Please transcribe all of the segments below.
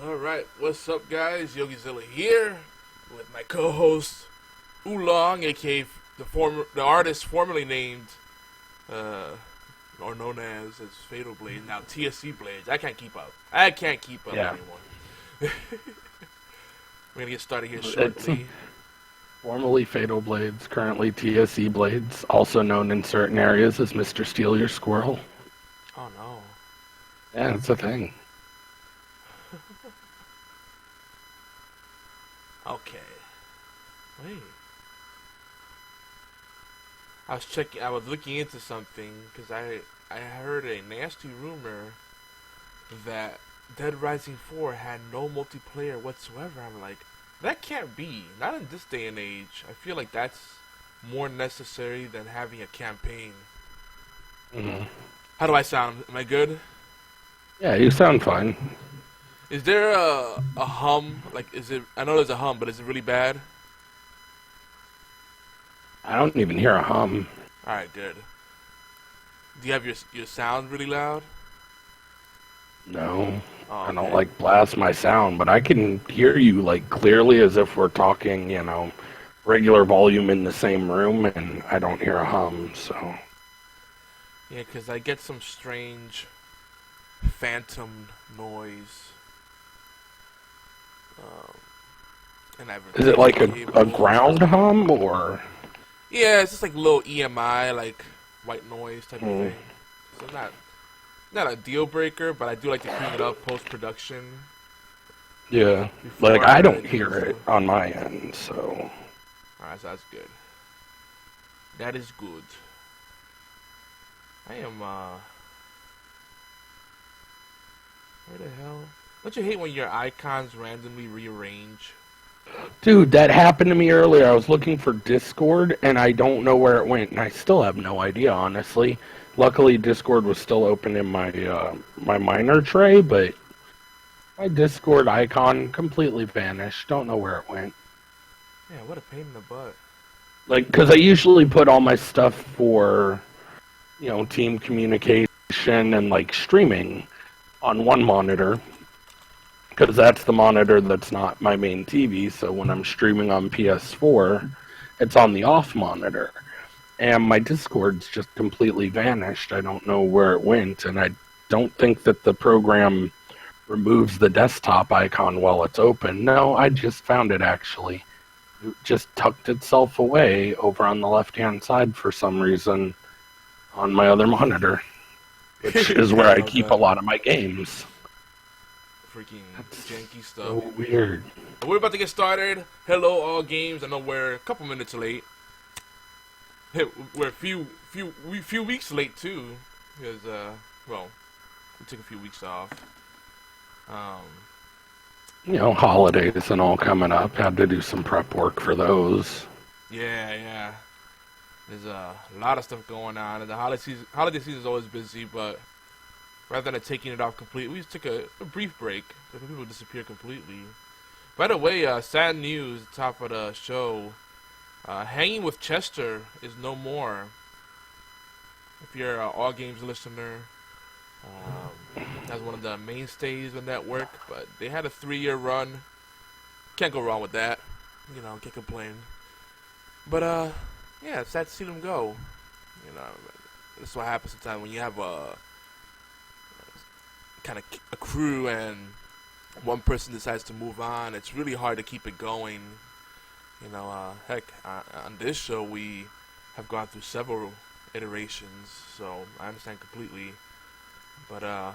Alright, what's up guys? Yogizilla here with my co-host Oolong, aka the artist formerly named or known as Fatal Blade, now TSC Blades. I can't keep up anymore. We're gonna get started here shortly. Formerly Fatal Blades, currently TSC Blades, also known in certain areas as Mr. Steal Your Squirrel. Oh no. Yeah, it's a thing. Okay. Wait. I was looking into something because I heard a nasty rumor that Dead Rising 4 had no multiplayer whatsoever. I'm like, that can't be. Not in this day and age. I feel like that's more necessary than having a campaign. Mm-hmm. How do I sound? Am I good? Yeah, you sound fine. Is there a hum? Like, is it? I know there's a hum, but is it really bad? I don't even hear a hum. All right, good. Do you have your sound really loud? No, Oh, I don't okay. like blast my sound, but I can hear you like clearly as if we're talking, regular volume in the same room, and I don't hear a hum. So Yeah, because I get some strange phantom noise. And is it like a ground hum or? Yeah, it's just like little EMI, like white noise type of thing. So not a deal breaker, but I do like to clean it up post production. Yeah, like I don't hear it on my end, so. Alright, so that's good. That is good. I am where the hell? Don't you hate when your icons randomly rearrange? Dude, that happened to me earlier. I was looking for Discord, and I don't know where it went, and I still have no idea, honestly. Luckily, Discord was still open in my my miner tray, but my Discord icon completely vanished. Don't know where it went. Yeah, what a pain in the butt. Like, because I usually put all my stuff for, team communication and, like, streaming on one monitor. Because that's the monitor that's not my main TV, so when I'm streaming on PS4, it's on the off monitor. And my Discord's just completely vanished. I don't know where it went, and I don't think that the program removes the desktop icon while it's open. No, I just found it, actually. It just tucked itself away over on the left-hand side for some reason on my other monitor, which is where I keep a lot of my games. Freaking janky stuff. So weird. We're about to get started. Hello, all games. I know we're a couple minutes late. Hey, we're a few weeks late too, because we took a few weeks off. Holidays and all coming up. Had to do some prep work for those. Yeah. There's a lot of stuff going on, and the holiday season is always busy, but rather than taking it off completely, we just took a brief break. So people disappear completely. By the way, sad news, top of the show. Hanging with Chester is no more. If you're an All Games listener, that's one of the mainstays of the network, but they had a 3-year run. Can't go wrong with that. Can't complain. But, yeah, it's sad to see them go. That's what happens sometimes when you have a kind of a crew and one person decides to move on. It's really hard to keep it going. Heck, on this show we have gone through several iterations, so I understand completely. But I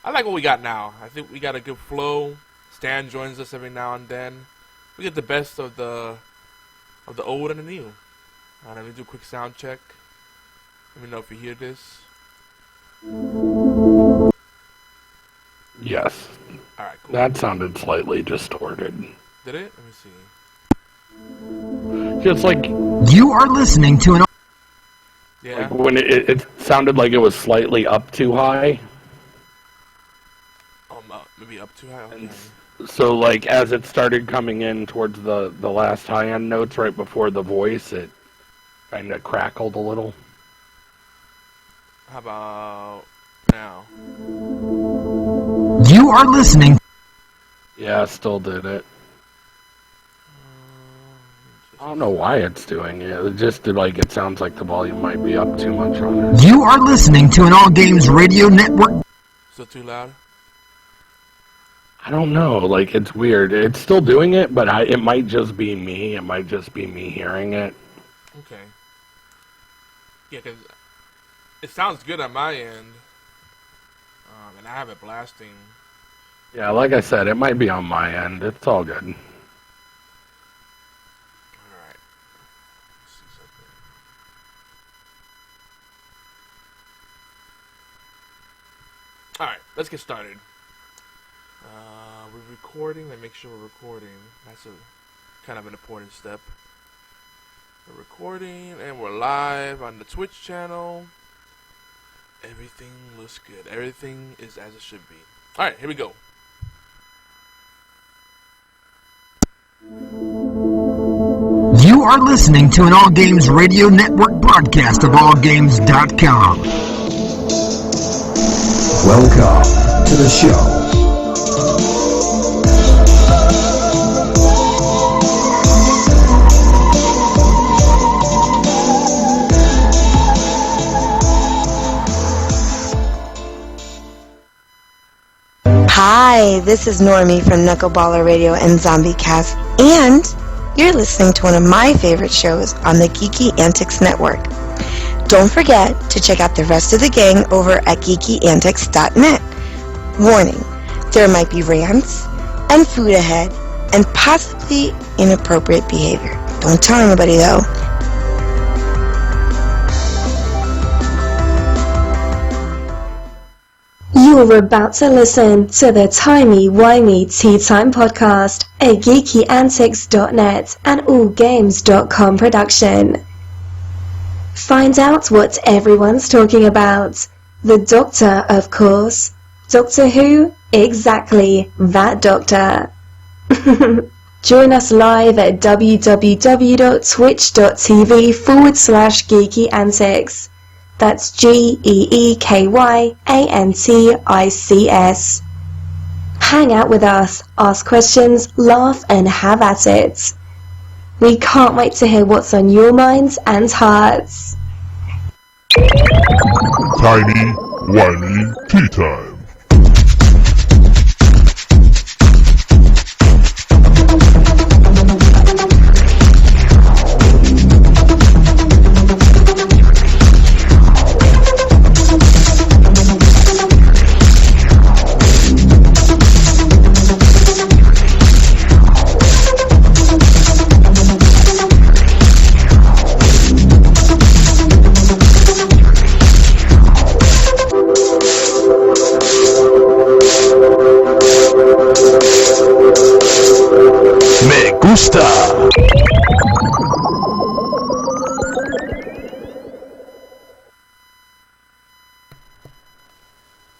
like what we got now. I think we got a good flow. Stan joins us every now and then. We get the best of the old and the new. Alright, let me do a quick sound check. Let me know if you hear this. Yes. Alright, cool. That sounded slightly distorted. Did it? Let me see. Just like You are listening to an... Yeah. like when it sounded like it was slightly up too high. Maybe up too high. Okay. So like as it started coming in towards the last high end notes right before the voice, it kind of crackled a little. How about now? You are listening. Yeah, still did it. I don't know why it's doing it. It just it sounds like the volume might be up too much on it. You are listening to an All Games Radio Network. Still too loud? I don't know. It's weird. It's still doing it, but it might just be me. It might just be me hearing it. Okay. Yeah, because it sounds good on my end. And I have it blasting. Yeah, like I said, it might be on my end. It's all good. Alright. Let's see something. Alright, let's get started. We're recording. Let me make sure we're recording. That's a kind of an important step. We're recording and we're live on the Twitch channel. Everything looks good. Everything is as it should be. Alright, here we go. You are listening to an All Games Radio Network broadcast of allgames.com. Welcome to the show. Hi, this is Normie from Knuckleballer Radio and Zombie Cast, and you're listening to one of my favorite shows on the Geeky Antics Network. Don't forget to check out the rest of the gang over at geekyantics.net. Warning, there might be rants and food ahead and possibly inappropriate behavior. Don't tell anybody though. You're about to listen to the Timey-Wimey Tea Time Podcast, a geekyantics.net and allgames.com production. Find out what everyone's talking about. The Doctor, of course. Doctor Who? Exactly, that Doctor. Join us live at www.twitch.tv/geekyantics. That's GEEKYANTICS. Hang out with us, ask questions, laugh, and have at it. We can't wait to hear what's on your minds and hearts. Tiny, whiny tea time.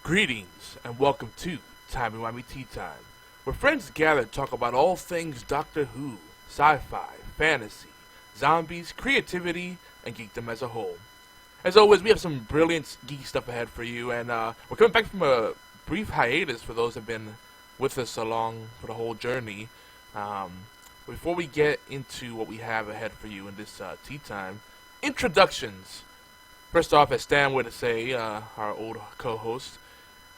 Greetings and welcome to Timey-Wimey Tea Time, where friends gather to talk about all things Doctor Who, sci-fi, fantasy, zombies, creativity, and geekdom as a whole. As always, we have some brilliant geek stuff ahead for you, and we're coming back from a brief hiatus for those who have been with us along for the whole journey. Before we get into what we have ahead for you in this tea time, introductions. First off, as Stan would say, our old co-host,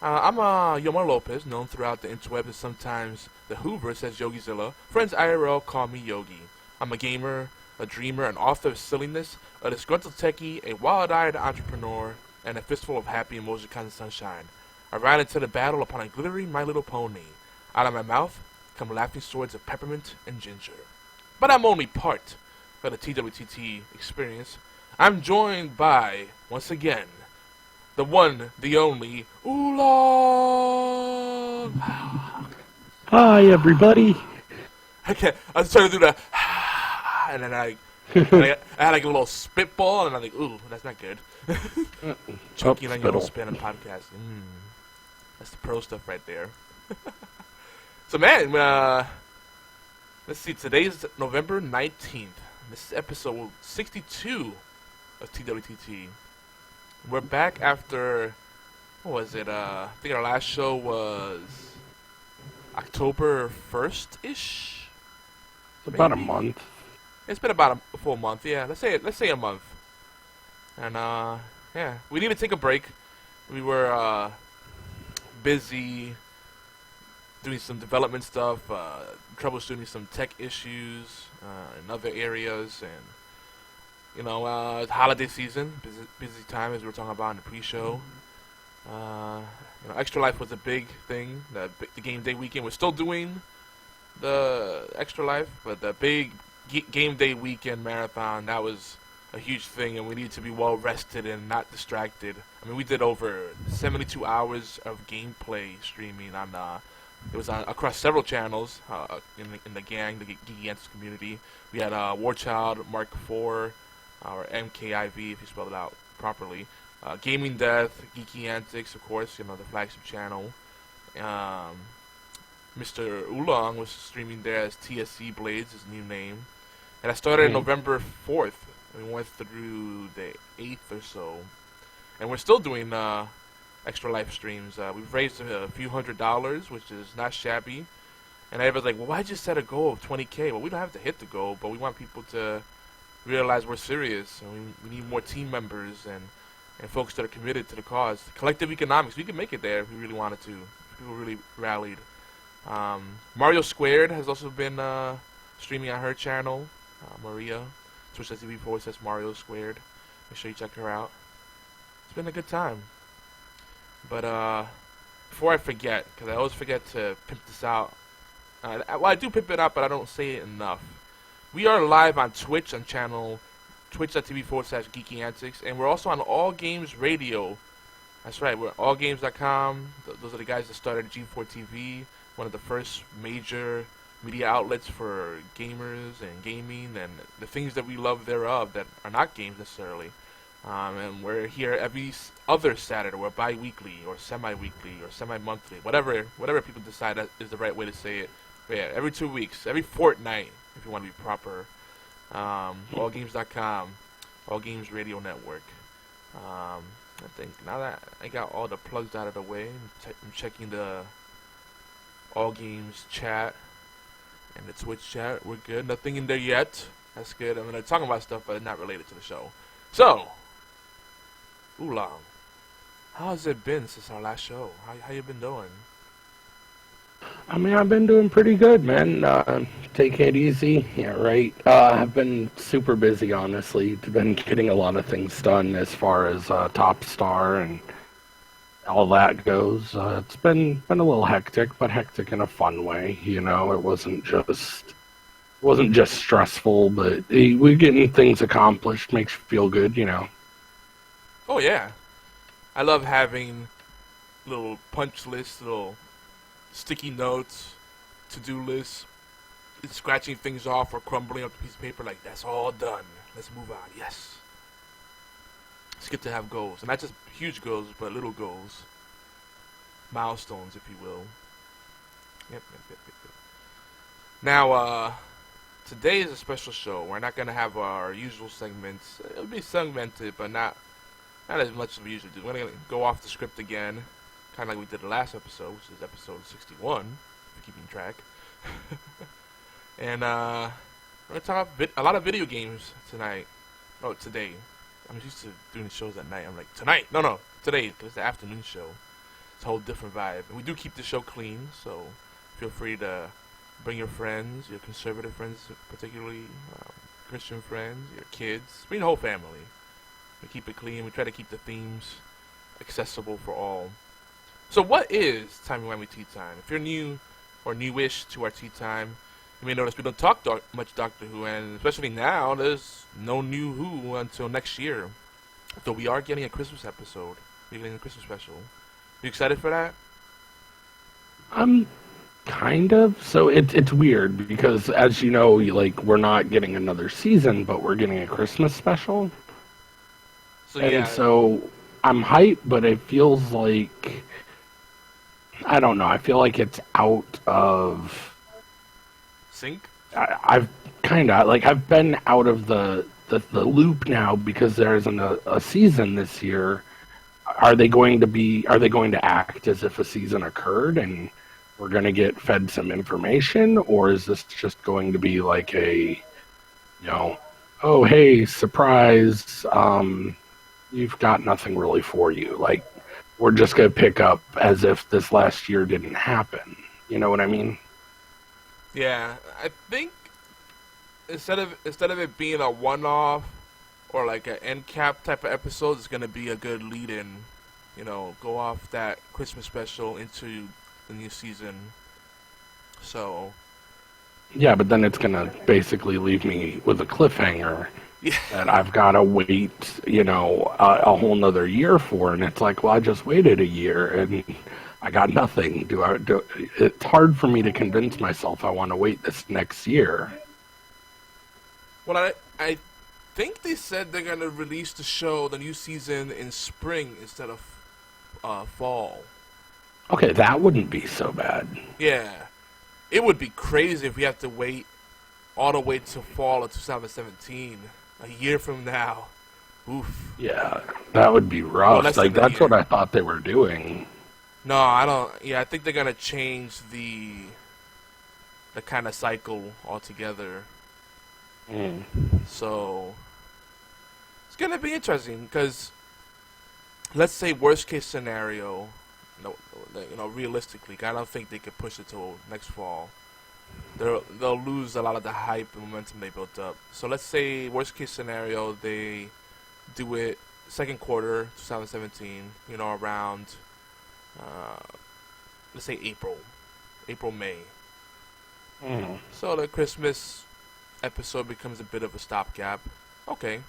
I'm Yomar Lopez, known throughout the interweb as sometimes the Hoovers as Yogizilla. Friends IRL call me Yogi. I'm a gamer, a dreamer, an author of silliness, a disgruntled techie, a wild-eyed entrepreneur, and a fistful of happy emoji and sunshine. I ride into the battle upon a glittering My Little Pony. Out of my mouth come laughing swords of peppermint and ginger. But I'm only part of the TWTT experience. I'm joined by, once again, the one, the only, Oolong! Hi, everybody. I was trying to do the and then I had like a little spitball, and I'm like, ooh, that's not good. Choking on your own spin and podcast. That's the pro stuff right there. So, man, let's see. Today's November 19th. This is episode 62 of TWTT. We're back after, what was it? I think our last show was October 1st-ish. It's about a month. It's been about a full month, yeah. Let's say a month. And yeah, we need to take a break. We were busy doing some development stuff, troubleshooting some tech issues in other areas, and you know, holiday season, busy time as we were talking about in the pre-show. You know, Extra Life was a big thing. The game day weekend, we're still doing the Extra Life, but the big game day weekend marathon, that was a huge thing, and we needed to be well rested and not distracted. I mean, we did over 72 hours of gameplay streaming on it was on across several channels in the gang, the Geeky Antics community. We had Warchild Mark IV, or MKIV if you spell it out properly. Gaming Death, Geeky Antics, of course, you know, the flagship channel. Mr. Oolong was streaming there as TSC Blades, his new name. And I started November 4th. We went through the 8th or so. And we're still doing Extra Life streams. We've raised a few $100s, which is not shabby. And everybody's like, well, why'd you set a goal of 20K? Well, we don't have to hit the goal, but we want people to realize we're serious. And we need more team members and folks that are committed to the cause. Collective economics, we could make it there if we really wanted to. People really rallied. Mario Squared has also been streaming on her channel, Maria. Twitch.tv/Mario Squared. Make sure you check her out. It's been a good time. But before I forget, because I always forget to pimp this out. Well, I do pimp it out, but I don't say it enough. We are live on Twitch on channel twitch.tv/Geeky Antics, and we're also on All Games Radio. That's right, we're allgames.com. Those are the guys that started G4 TV, one of the first major media outlets for gamers and gaming and the things that we love thereof that are not games necessarily. And we're here every other Saturday, or bi-weekly, or semi-weekly, or semi-monthly, whatever people decide that is the right way to say it. But yeah, every 2 weeks, every fortnight, if you want to be proper. Allgames.com, All Games Radio Network. I think now that I got all the plugs out of the way, I'm checking the All Games chat and the Twitch chat. We're good. Nothing in there yet. That's good. I mean, they're talking about stuff, but it's not related to the show. So, Oolong, how has it been since our last show? How you been doing? I mean, I've been doing pretty good, man. Take it easy. Yeah, right. I've been super busy, honestly. Been getting a lot of things done as far as Top Star and all that goes. It's been a little hectic, but hectic in a fun way. You know, it wasn't just stressful, but we're getting things accomplished. Makes you feel good, you know. Oh yeah, I love having little punch lists, little sticky notes, to-do lists, scratching things off or crumbling up the piece of paper like, that's all done. Let's move on. Yes. It's good to have goals. And not just huge goals, but little goals. Milestones, if you will. Yep. Now, today is a special show. We're not going to have our usual segments. It'll be segmented, but not as much as we usually do. We're going to go off the script again. Kind of like we did the last episode, which is episode 61, if you're keeping track. And we're going to talk about a lot of video games tonight. Oh, today. I'm used to doing shows at night. I'm like, tonight? No, today, because it's the afternoon show. It's a whole different vibe. And we do keep the show clean, so feel free to bring your friends, your conservative friends particularly, Christian friends, your kids, bring the whole family. We keep it clean. We try to keep the themes accessible for all. So what is Timey-Wimey Tea Time? If you're new or newish to our Tea Time, you may notice we don't talk much Doctor Who, and especially now, there's no new Who until next year. Though we are getting a Christmas episode. We're getting a Christmas special. You excited for that? Kind of. So it's weird, because as you know, we're not getting another season, but we're getting a Christmas special. So, and so I'm hyped, but it feels like, I don't know, I feel like it's out of sync. I've kind of I've been out of the loop now, because there isn't a season this year. Are they going to act as if a season occurred? And we're going to get fed some information, or is this just going to be like a, oh, hey, surprise, you've got nothing really for you. Like, we're just going to pick up as if this last year didn't happen. You know what I mean? Yeah, I think instead of it being a one-off or like an end cap type of episode, it's going to be a good lead-in. Go off that Christmas special into the new season. So. Yeah, but then it's going to basically leave me with a cliffhanger that I've got to wait, a whole nother year for. And it's like, well, I just waited a year and I got nothing. It's hard for me to convince myself I want to wait this next year. Well, I think they said they're going to release the new season in spring instead of fall. Okay, that wouldn't be so bad. Yeah. It would be crazy if we have to wait all the way to fall of 2017, a year from now. Oof. Yeah, that would be rough. That's what I thought they were doing. No, I don't. Yeah, I think they're going to change the kind of cycle altogether. So it's going to be interesting because let's say worst case scenario, realistically, I don't think they could push it till next fall. They'll lose a lot of the hype and momentum they built up. So let's say worst case scenario, they do it second quarter 2017, around let's say April, May. So the Christmas episode becomes a bit of a stopgap. Okay,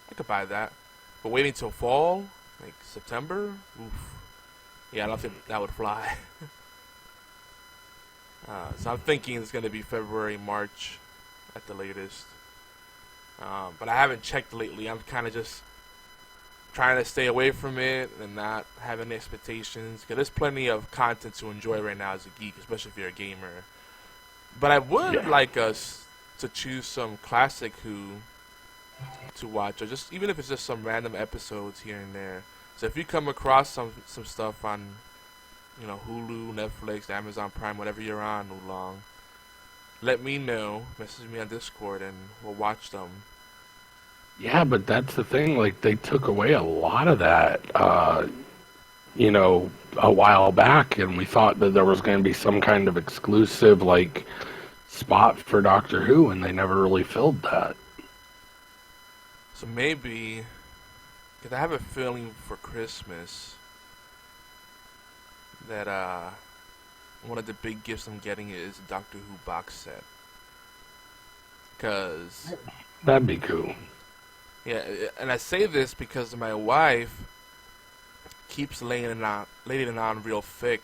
I could buy that. But waiting till fall, like September, oof. Yeah, I don't think that would fly. So I'm thinking it's going to be February, March at the latest. But I haven't checked lately. I'm kind of just trying to stay away from it and not have any expectations. Because there's plenty of content to enjoy right now as a geek, especially if you're a gamer. But I would like us to choose some classic Who to watch, or just even if it's just some random episodes here and there. So if you come across some stuff on, Hulu, Netflix, Amazon Prime, whatever you're on, Oolong, let me know. Message me on Discord, and we'll watch them. Yeah, but that's the thing. Like, they took away a lot of that, a while back, and we thought that there was going to be some kind of exclusive, spot for Doctor Who, and they never really filled that. So maybe, because I have a feeling for Christmas that one of the big gifts I'm getting is a Doctor Who box set. Because that'd be cool. Yeah, and I say this because my wife keeps laying it on real thick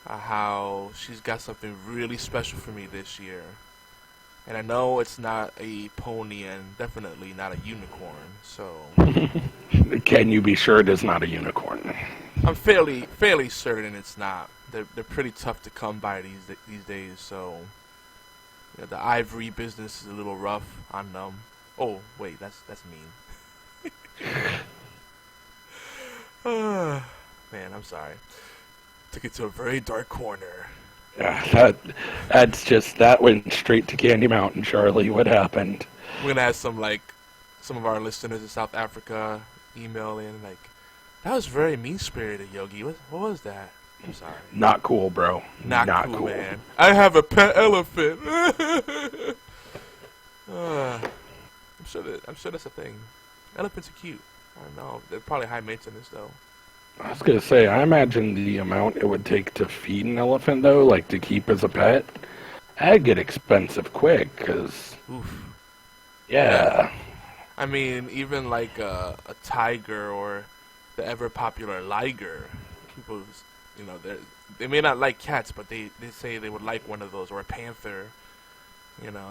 how she's got something really special for me this year. And I know it's not a pony and definitely not a unicorn, so... Can you be sure it is not a unicorn? I'm fairly certain it's not. They're pretty tough to come by these days, so... the ivory business is a little rough on them. Oh, wait, that's mean. Man, I'm sorry. Took it to a very dark corner. Yeah, that went straight to Candy Mountain, Charlie. What happened? We're gonna have some of our listeners in South Africa email in that was very mean-spirited, Yogi. What was that? I'm sorry. Not cool, bro. Not cool, man. I have a pet elephant. I'm sure that's a thing. Elephants are cute. I don't know. They're probably high maintenance though. I was gonna say, I imagine the amount it would take to feed an elephant, though, to keep as a pet, that'd get expensive quick. Cause, oof. Yeah. I mean, even a tiger or the ever popular liger. People, they may not like cats, but they say they would like one of those, or a panther.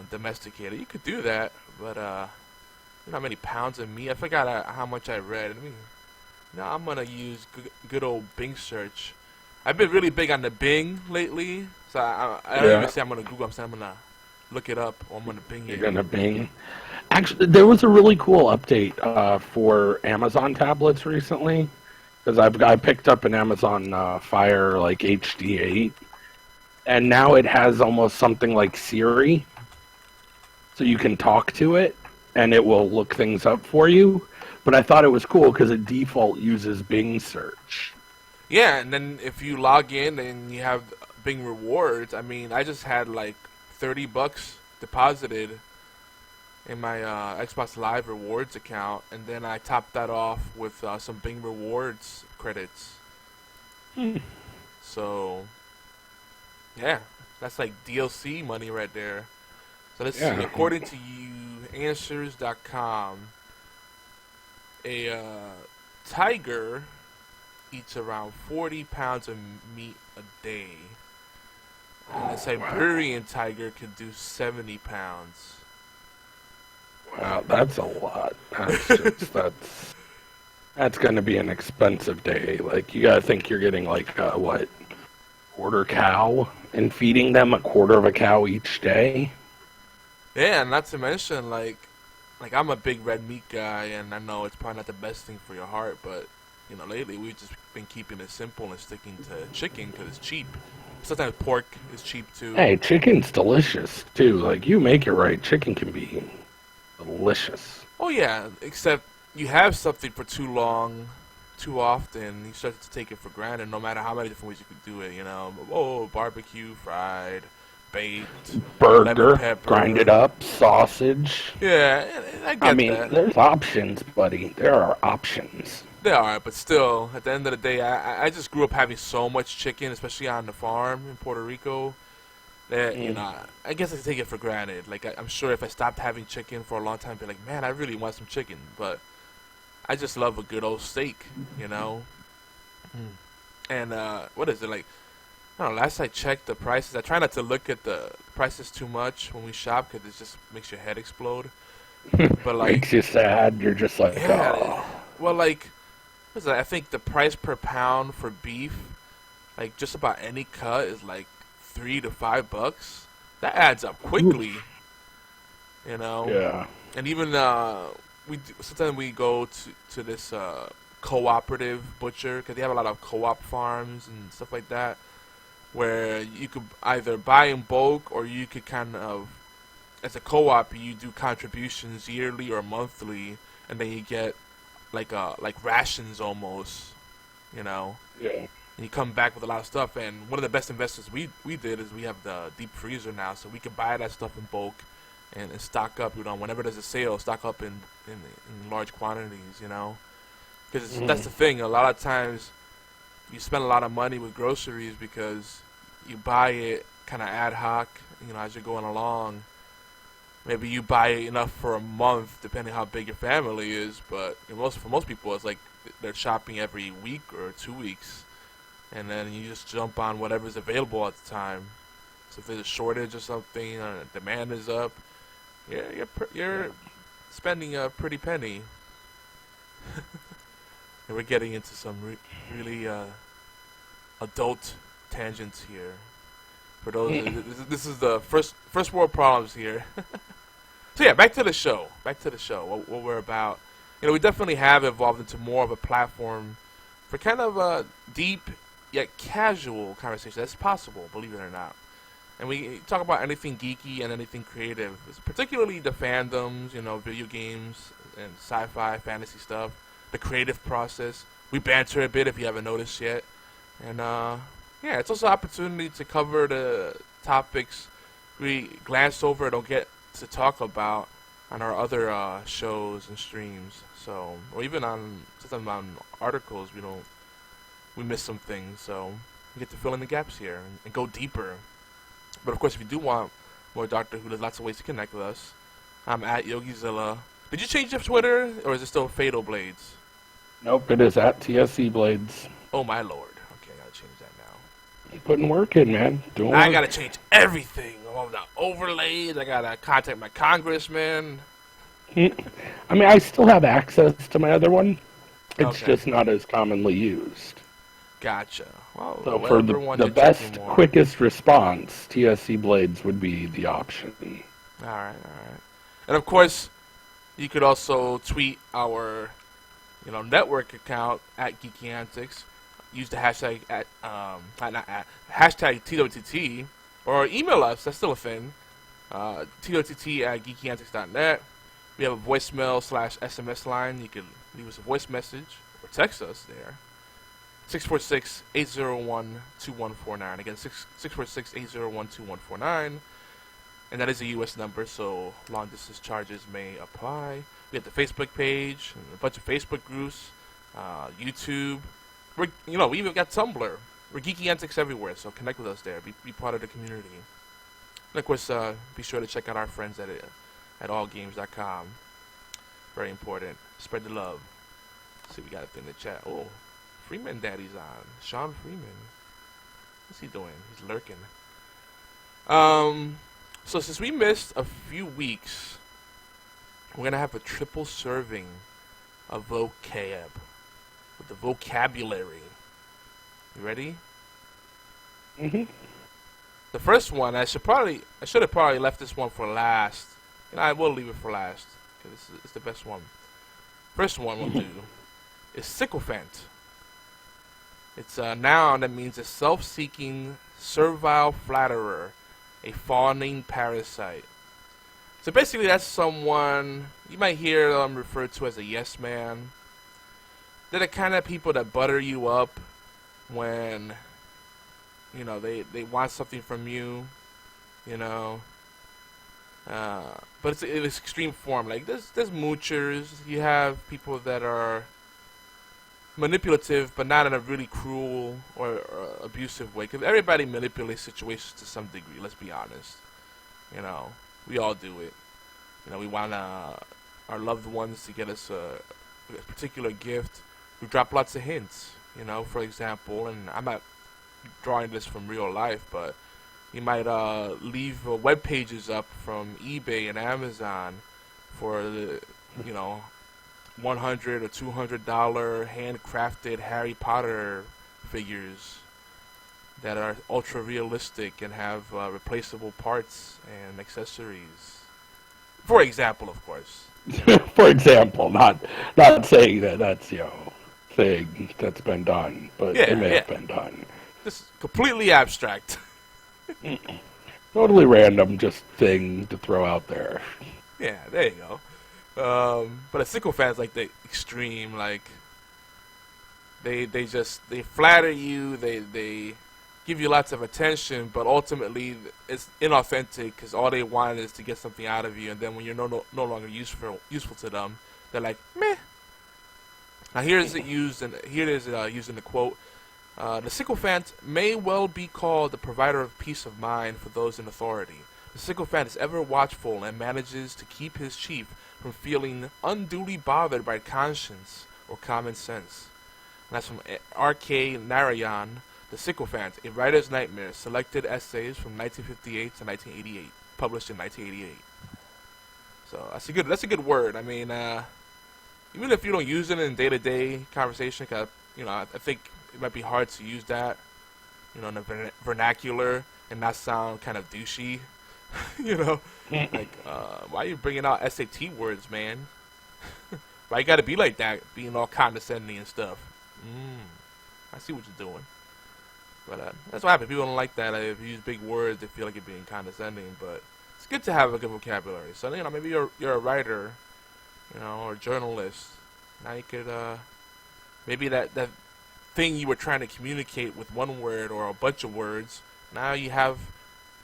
Domesticated. You could do that, but how many pounds of meat? I forgot how much I read. I'm gonna use good old Bing search. I've been really big on the Bing lately, so I don't even say I'm gonna Google. I'm saying I'm gonna look it up, or I'm gonna Bing it. You're gonna Bing. Actually, there was a really cool update for Amazon tablets recently, because I picked up an Amazon Fire HD8, and now it has almost something like Siri, so you can talk to it, and it will look things up for you. But I thought it was cool because it default uses Bing search. Yeah, and then if you log in and you have Bing rewards, I mean, I just had like $30 deposited in my Xbox Live rewards account, and then I topped that off with some Bing rewards credits. So, yeah, that's like DLC money right there. So let's see. According to answers.com, a tiger eats around 40 pounds of meat a day. And a Siberian tiger could do 70 pounds. Wow, that's a lot. That's going to be an expensive day. Like, you got to think you're getting like quarter cow, and feeding them a quarter of a cow each day. Yeah, and not to mention like I'm a big red meat guy, and I know it's probably not the best thing for your heart, but you know, lately we've just been keeping it simple and sticking to chicken because it's cheap. Sometimes pork is cheap too. Hey, chicken's delicious too. Like, you make it right, chicken can be delicious. Oh yeah, except you have something for too long, too often, you start to take it for granted. No matter how many different ways you could do it, you know. Oh, barbecue, fried, baked, burger, pepper, grinded up, sausage. Yeah, I get that. There's options, buddy. There are options. They are, but still, at the end of the day, I just grew up having so much chicken, especially on the farm in Puerto Rico, that, you know, I guess I take it for granted. Like, I'm sure if I stopped having chicken for a long time, I'd be like, man, I really want some chicken. But I just love a good old steak, you know? And, what is it, like, I don't know, last I checked the prices, I try not to look at the prices too much when we shop, because it just makes your head explode. But, like, makes you sad. You're just like, yeah, oh. Well, like, what's that? I think the price per pound for beef, like just about any cut, is like $3 to $5. That adds up quickly, you know. Yeah. And even sometimes we go to this cooperative butcher, because they have a lot of co-op farms and stuff like that, where you could either buy in bulk, or you could kind of, as a co-op, you do contributions yearly or monthly, and then you get like rations almost, you know. Yeah. And you come back with a lot of stuff, and one of the best investments we did is we have the deep freezer now, so we can buy that stuff in bulk and stock up, you know, whenever there's a sale, stock up in large quantities, you know. Because that's the thing, a lot of times you spend a lot of money with groceries because you buy it kind of ad hoc, you know, as you're going along. Maybe you buy enough for a month, depending how big your family is. But for most people, it's like they're shopping every week or 2 weeks, and then you just jump on whatever's available at the time. So if there's a shortage or something, demand is up, you're spending a pretty penny. And we're getting into some really adult tangents here. For those, this is the first world problems here. So yeah, back to the show. What we're about. You know, we definitely have evolved into more of a platform for kind of a deep yet casual conversation. That's possible, believe it or not. And we talk about anything geeky and anything creative, particularly the fandoms, you know, video games and sci-fi, fantasy stuff, the creative process. We banter a bit if you haven't noticed yet. And yeah, it's also an opportunity to cover the topics we glance over and don't get to talk about on our other shows and streams. So, or even sometimes on articles, we miss some things. So we get to fill in the gaps here and go deeper. But of course, if you do want more Doctor Who, there's lots of ways to connect with us. I'm at YogiZilla. Did you change your Twitter, or is it still Fatal Blades? Nope, it is at TSC Blades. Oh my lord. Okay, I gotta change that now. You're putting work in, man. Now I gotta change everything. All the overlays. I gotta contact my congressman. I mean, I still have access to my other one. It's just not as commonly used. Gotcha. Well, so for the best, quickest response, TSC Blades would be the option. All right. And of course, you could also tweet our, network account at Geeky Antics. use the hashtag hashtag TWTT, or email us. That's still a thing. TWTT@geekyantics.net. We have a voicemail /SMS line. You can leave us a voice message or text us there. 646-801-2149. Again, 646-801-2149. And that is a U.S. number, so long-distance charges may apply. We have the Facebook page, and a bunch of Facebook groups, YouTube. We even got Tumblr. We're Geeky Antics everywhere, so connect with us there. Be part of the community. And, of course, be sure to check out our friends at allgames.com. Very important. Spread the love. Let's see, we got it in the chat. Oh, Freeman Daddy's on. Sean Freeman. What's he doing? He's lurking. So since we missed a few weeks, we're going to have a triple serving of vocab. With the vocabulary. You ready? Mm-hmm. The first one, I should have probably left this one for last. And I will leave it for last, because it's the best one. First one we'll do is sycophant. It's a noun that means a self-seeking, servile flatterer, a fawning parasite. So basically that's someone, you might hear them referred to as a yes man. They're the kind of people that butter you up when, they want something from you, But it's extreme form. Like, there's moochers. You have people that are manipulative, but not in a really cruel or abusive way. Because everybody manipulates situations to some degree, let's be honest. We all do it. We want our loved ones to get us a particular gift. We drop lots of hints, for example, and I'm not drawing this from real life, but you might leave web pages up from eBay and Amazon for the, $100 or $200 handcrafted Harry Potter figures that are ultra realistic and have replaceable parts and accessories. For example, of course. For example, not saying that's thing that's been done, but it may have been done. This is completely abstract. Totally random, just thing to throw out there. Yeah, there you go. But a sycophant's like the extreme, like they flatter you, they give you lots of attention, but ultimately it's inauthentic because all they want is to get something out of you, and then when you're no longer useful to them, they're like, meh. Now here it is used in the quote. The sycophant may well be called the provider of peace of mind for those in authority. The sycophant is ever watchful and manages to keep his chief from feeling unduly bothered by conscience or common sense. And that's from R.K. Narayan, The Sycophant, A Writer's Nightmare, Selected Essays from 1958 to 1988, published in 1988. So that's a good word. I mean, even if you don't use it in day-to-day conversation, cause, I think it might be hard to use that, in a vernacular and not sound kind of douchey, like, why are you bringing out SAT words, man? Why you gotta be like that, being all condescending and stuff? I see what you're doing. But that's what happens. People don't like that. If you use big words, they feel like you're being condescending. But it's good to have a good vocabulary. So, maybe you're a writer, or a journalist. Now you could, maybe that thing you were trying to communicate with one word or a bunch of words, now you have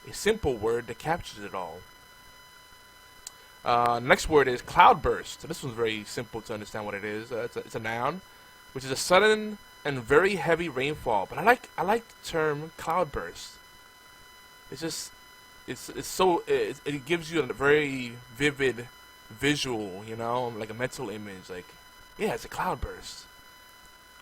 a simple word that captures it all. Next word is cloudburst. So this one's very simple to understand what it is. It's a noun, which is a sudden and very heavy rainfall. But I like the term cloudburst. It's just it gives you a very vivid visual, like a mental image. Like, yeah, it's a cloudburst.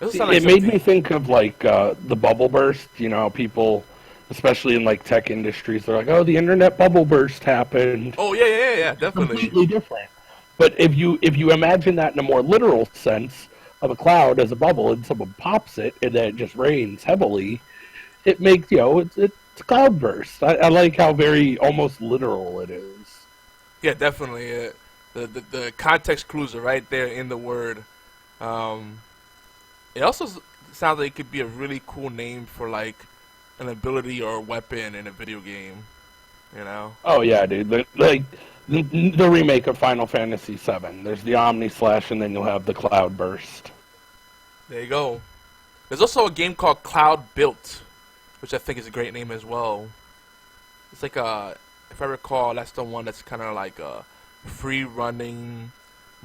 It made me think of the bubble burst. People, especially in tech industries, they're like, "Oh, the internet bubble burst happened." Oh yeah, definitely. Completely different. But if you imagine that in a more literal sense of a cloud as a bubble, and someone pops it, and then it just rains heavily, it makes it's a cloud burst. I like how very almost literal it is. Yeah, definitely. The context clues are right there in the word. It also sounds like it could be a really cool name for like an ability or a weapon in a video game. You know? Oh yeah, dude. The remake of Final Fantasy VII. There's the Omni Slash, and then you'll have the Cloud Burst. There you go. There's also a game called Cloud Built, which I think is a great name as well. It's like if I recall, that's the one that's kind of like a free-running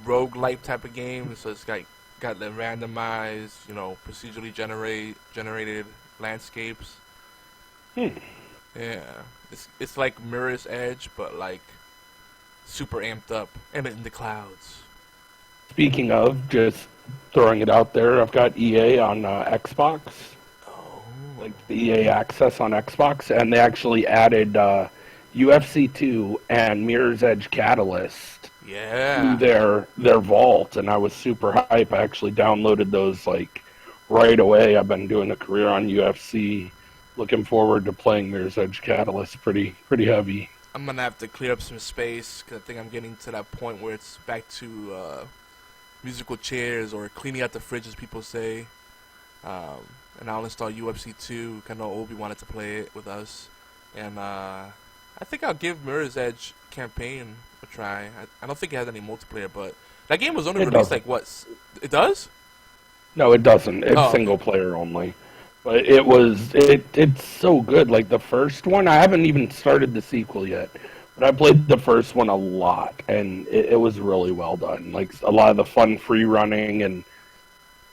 roguelike type of game. So it's got the randomized, procedurally generated landscapes. Yeah, it's like Mirror's Edge, but like super amped up and in the clouds. Speaking of, just throwing it out there, I've got EA on Xbox. Oh. Like the EA Access on Xbox, and they actually added UFC 2 and Mirror's Edge Catalyst to their vault, and I was super hype. I actually downloaded those like right away. I've been doing a career on UFC. Looking forward to playing Mirror's Edge Catalyst. Pretty heavy. I'm gonna have to clear up some space because I think I'm getting to that point where it's back to musical chairs or cleaning out the fridge, as people say. And I'll install UFC 2. I know Obi wanted to play it with us, and I think I'll give Mirror's Edge campaign a try. I don't think it has any multiplayer, but that game was only released like what? It does? No, it doesn't. It's single player only. But it's so good. Like the first one, I haven't even started the sequel yet, but I played the first one a lot, and it was really well done. Like a lot of the fun free running and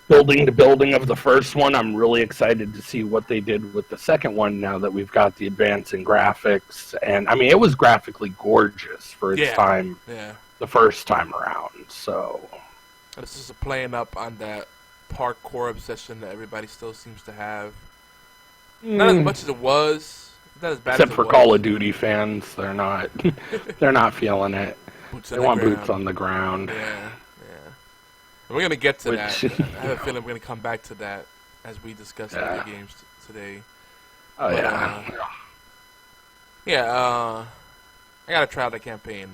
building of the first one. I'm really excited to see what they did with the second one now that we've got the advance in graphics. And I mean, it was graphically gorgeous for its time. Yeah. The first time around. So this is playing up on that parkour obsession that everybody still seems to have. Not as much as it was. Not as bad except as it for was. Call of Duty fans, they're not feeling it. They want boots on the ground. Yeah. And we're gonna get to that. I have a feeling we're gonna come back to that as we discuss video games today. Oh I gotta try out the campaign.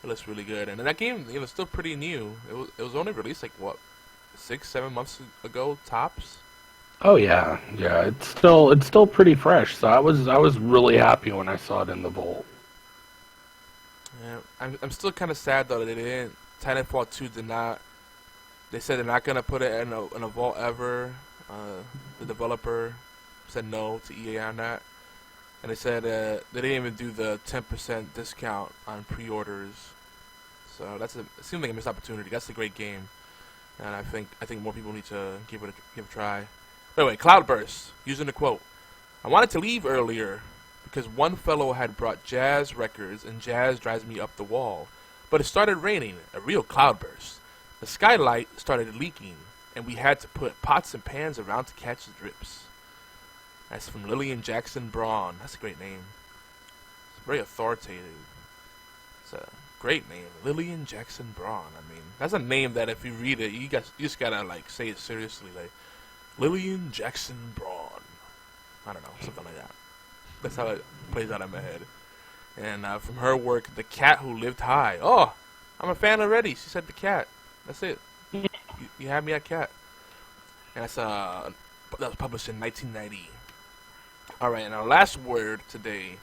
It looks really good, and that game, it's still pretty new. It was only released like what, 6-7 months ago tops. Oh yeah. It's still pretty fresh. So I was really happy when I saw it in the vault. Yeah, I'm still kind of sad though that they didn't. Titanfall 2 did not. They said they're not gonna put it in a vault ever. The developer said no to EA on that, and they said they didn't even do the 10% discount on pre-orders. So it seems like a missed opportunity. That's a great game, and I think more people need to give it a try. Anyway, Cloudburst, using the quote, "I wanted to leave earlier because one fellow had brought jazz records, and jazz drives me up the wall. But it started raining, a real cloudburst. The skylight started leaking, and we had to put pots and pans around to catch the drips." That's from Lillian Jackson Braun. That's a great name. It's very authoritative. It's a great name, Lillian Jackson Braun. I mean, that's a name that if you read it, you just gotta like say it seriously, like Lillian Jackson Braun. I don't know, something like that. That's how it plays out in my head. And from her work, The Cat Who Lived High. Oh, I'm a fan already. She said The Cat. That's it. You had me at Cat. And that was published in 1990. All right, and our last word today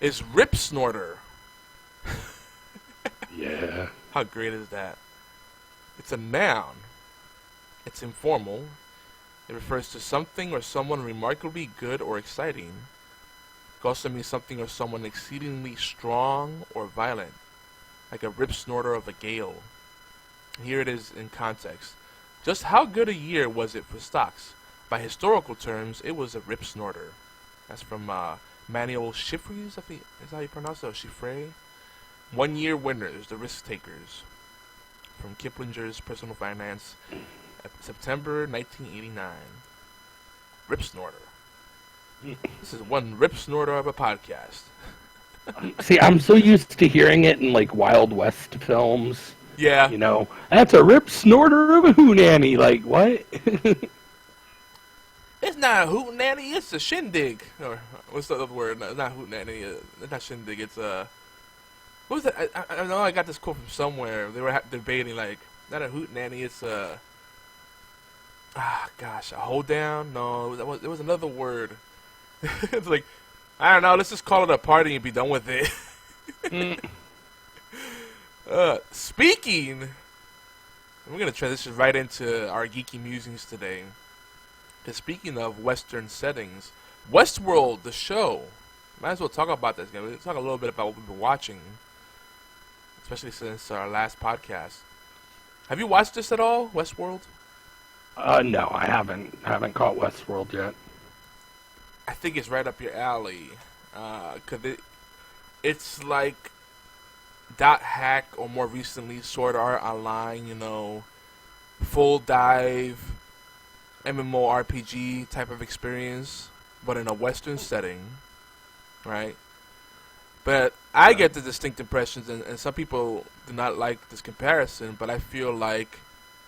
is Rip Snorter. Yeah. How great is that? It's a noun. It's informal. It refers to something or someone remarkably good or exciting. It can also mean something or someone exceedingly strong or violent, like a rip snorter of a gale. Here it is in context. Just how good a year was it for stocks? By historical terms, it was a rip snorter. That's from Manuel Chiffres, I think is how you pronounce it, or Chiffre. 1 year winners, the risk takers. From Kiplinger's Personal Finance, September 1989. Rip snorter. This is one rip snorter of a podcast. See, I'm so used to hearing it in like Wild West films. Yeah. You know, that's a rip snorter of a hoonanny. Like, what? It's not a hootenanny, it's a shindig. Or what's the other word? No, it's not hootenanny. It's not shindig. It's a. What was it? I know I got this quote from somewhere. They were debating like, not a hootenanny. It's a. Gosh, a hold down? No, it was another word. It's like, I don't know, let's just call it a party and be done with it. Speaking, we're going to transition right into our geeky musings today. Because speaking of Western settings, Westworld, the show, might as well talk about this. We'll talk a little bit about what we've been watching, especially since our last podcast. Have you watched this at all, Westworld? No, I haven't. I haven't caught Westworld yet. I think it's right up your alley. Because it's like Dot Hack, or more recently, Sword Art Online, you know, full dive, MMORPG type of experience, but in a Western setting, right? But I get the distinct impressions, and some people do not like this comparison, but I feel like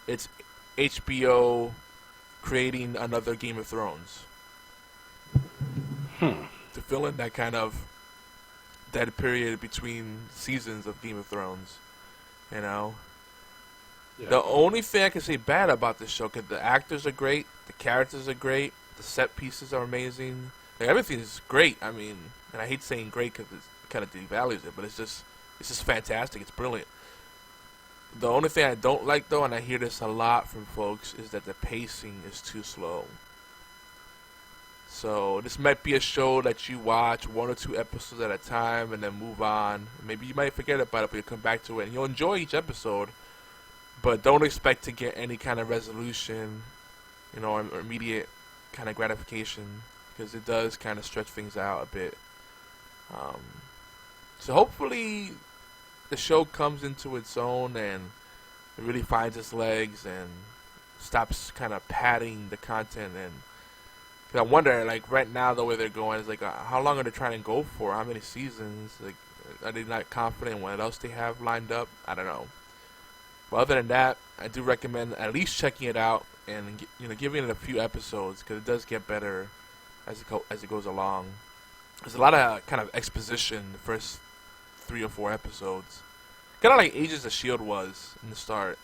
it's HBO creating another Game of Thrones. To fill in that kind of dead period between seasons of Game of Thrones, you know? Yeah. The only thing I can say bad about this show, because the actors are great, the characters are great, the set pieces are amazing, like, everything is great. I mean, and I hate saying great because it kind of devalues it, but it's just fantastic. It's brilliant. The only thing I don't like, though, and I hear this a lot from folks, is that the pacing is too slow. So this might be a show that you watch 1 or 2 episodes at a time and then move on. Maybe you might forget about it, but you'll come back to it and you'll enjoy each episode. But don't expect to get any kind of resolution, you know, or immediate kind of gratification, because it does kind of stretch things out a bit. So hopefully the show comes into its own and it really finds its legs and stops kind of padding the content. And cause I wonder, like, right now the way they're going is like, how long are they trying to go for? How many seasons? Like, are they not confident in what else they have lined up? I don't know. But other than that, I do recommend at least checking it out and, you know, giving it a few episodes, because it does get better as it goes along. There's a lot of kind of exposition the first 3 or 4 episodes, kind of like Agents of S.H.I.E.L.D. was in the start,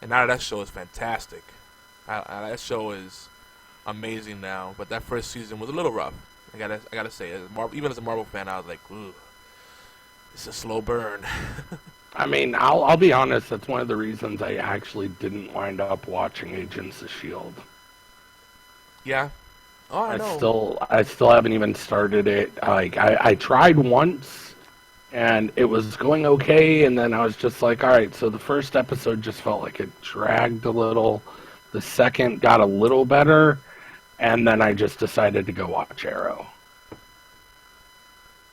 and now that show is fantastic. That show is amazing now, but that first season was a little rough. I gotta say, even as a Marvel fan, I was like, ooh, it's a slow burn. I mean, I'll be honest, that's one of the reasons I actually didn't wind up watching Agents of S.H.I.E.L.D. Yeah. Oh, I know. I still haven't even started it. Like, I tried once, and it was going okay, and then I was just like, all right, so the first episode just felt like it dragged a little. The second got a little better, and then I just decided to go watch Arrow.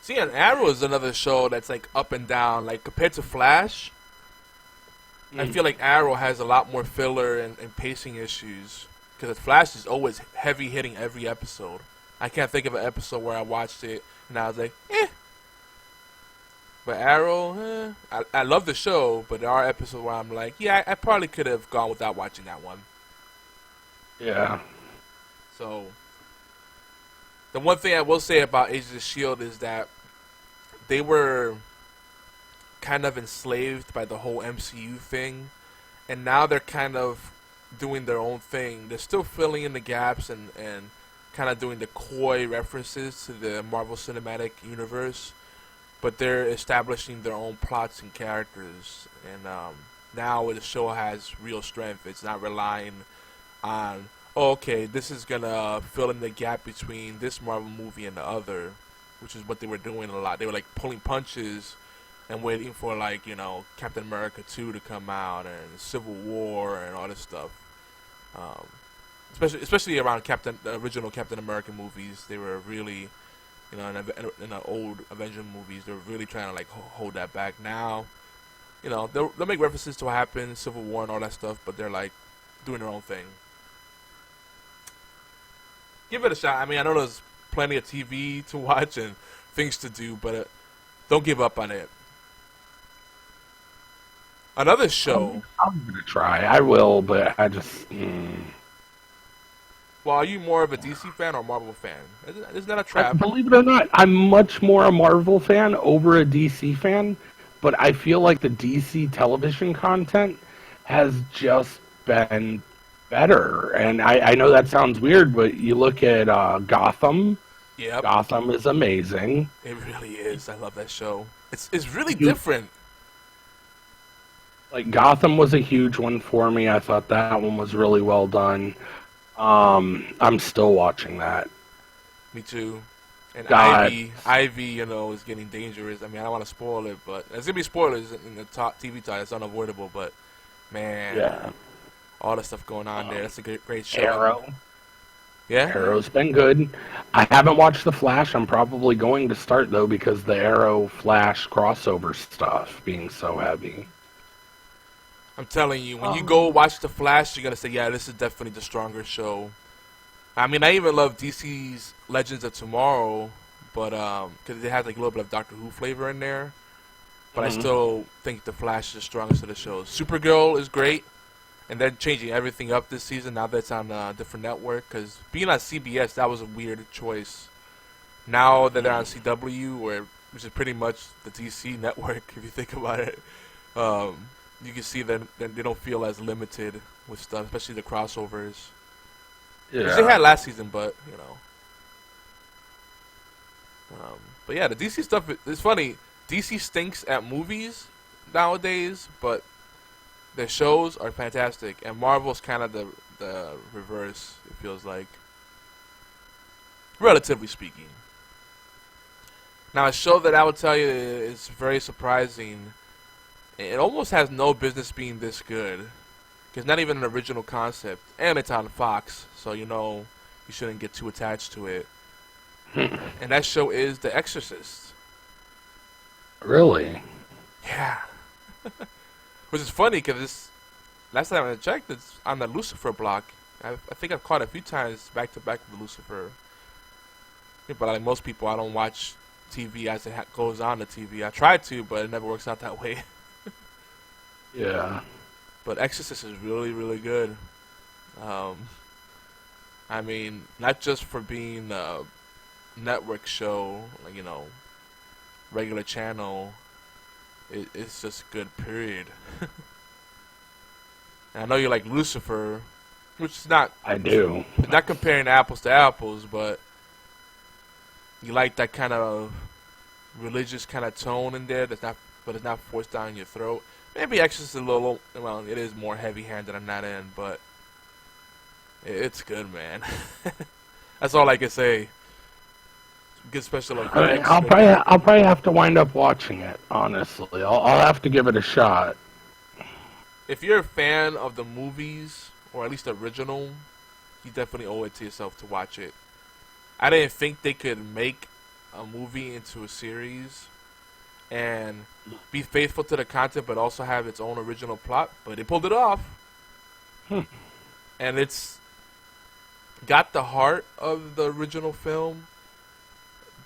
See, and Arrow is another show that's like up and down. Like, compared to Flash, I feel like Arrow has a lot more filler and pacing issues. Because Flash is always heavy hitting every episode. I can't think of an episode where I watched it and I was like, eh. But Arrow, I love the show, but there are episodes where I'm like, yeah, I probably could have gone without watching that one. Yeah. So, the one thing I will say about Agents of S.H.I.E.L.D. is that they were kind of enslaved by the whole MCU thing, and now they're kind of doing their own thing. They're still filling in the gaps and kind of doing the coy references to the Marvel Cinematic Universe, but they're establishing their own plots and characters. And now the show has real strength. It's not relying on, oh, okay, this is going to fill in the gap between this Marvel movie and the other, which is what they were doing a lot. They were like pulling punches and waiting for, like, you know, Captain America 2 to come out and Civil War and all this stuff. Especially around the original Captain America movies, they were really, you know, in the old Avenger movies, they were really trying to, like, hold that back. Now, you know, they'll make references to what happened, Civil War and all that stuff, but they're, like, doing their own thing. Give it a shot. I mean, I know there's plenty of TV to watch and things to do, but don't give up on it. Another show. I'm going to try. I will, but I just... Well, are you more of a DC fan or Marvel fan? Isn't that a trap? Believe it or not, I'm much more a Marvel fan over a DC fan, but I feel like the DC television content has just been better. And I know that sounds weird, but you look at Gotham. Yep. Gotham is amazing. It really is. I love that show. It's really different. Like, Gotham was a huge one for me. I thought that one was really well done. I'm still watching that. Me too. And God. Ivy, you know, is getting dangerous. I mean, I don't want to spoil it, but there's gonna be spoilers in the top TV title. It's unavoidable, but man, Yeah. all the stuff going on there. That's a great show. Arrow. Yeah. Arrow's been good. I haven't watched The Flash. I'm probably going to start, though, because the Arrow Flash crossover stuff being so heavy. I'm telling you, when you go watch The Flash, you're gonna say, yeah, this is definitely the stronger show. I mean, I even love DC's Legends of Tomorrow, but because it has like a little bit of Doctor Who flavor in there. But I still think The Flash is the strongest of the shows. Supergirl is great, and they're changing everything up this season now that it's on a different network. Because being on CBS, that was a weird choice. Now that they're on CW, which is pretty much the DC network, if you think about it, you can see that they don't feel as limited with stuff, especially the crossovers. Which they had last season, but you know. But yeah, the DC stuff is funny. DC stinks at movies nowadays, but their shows are fantastic, and Marvel's kind of the reverse. It feels like, relatively speaking. Now, a show that I would tell you is very surprising. It almost has no business being this good. Because not even an original concept. And it's on Fox, so you know you shouldn't get too attached to it. And that show is The Exorcist. Really? Yeah. Which is funny because last time I checked, it's on the Lucifer block. I think I've caught it a few times back to back with Lucifer. Yeah, but like most people, I don't watch TV as it goes on the TV. I try to, but it never works out that way. Yeah. But Exorcist is really, really good. I mean, not just for being a network show, like, you know, regular channel. It's just good, period. And I know you like Lucifer, which is not... I do. Not comparing apples to apples, but you like that kind of religious kind of tone in there but it's not forced down your throat. Maybe Exorcist is a little, well, it is more heavy-handed on that end, but it's good, man. That's all I can say. Good special effects. I'll probably have to wind up watching it, honestly. I'll have to give it a shot. If you're a fan of the movies, or at least the original, you definitely owe it to yourself to watch it. I didn't think they could make a movie into a series and be faithful to the content, but also have its own original plot. But they pulled it off. And it's got the heart of the original film,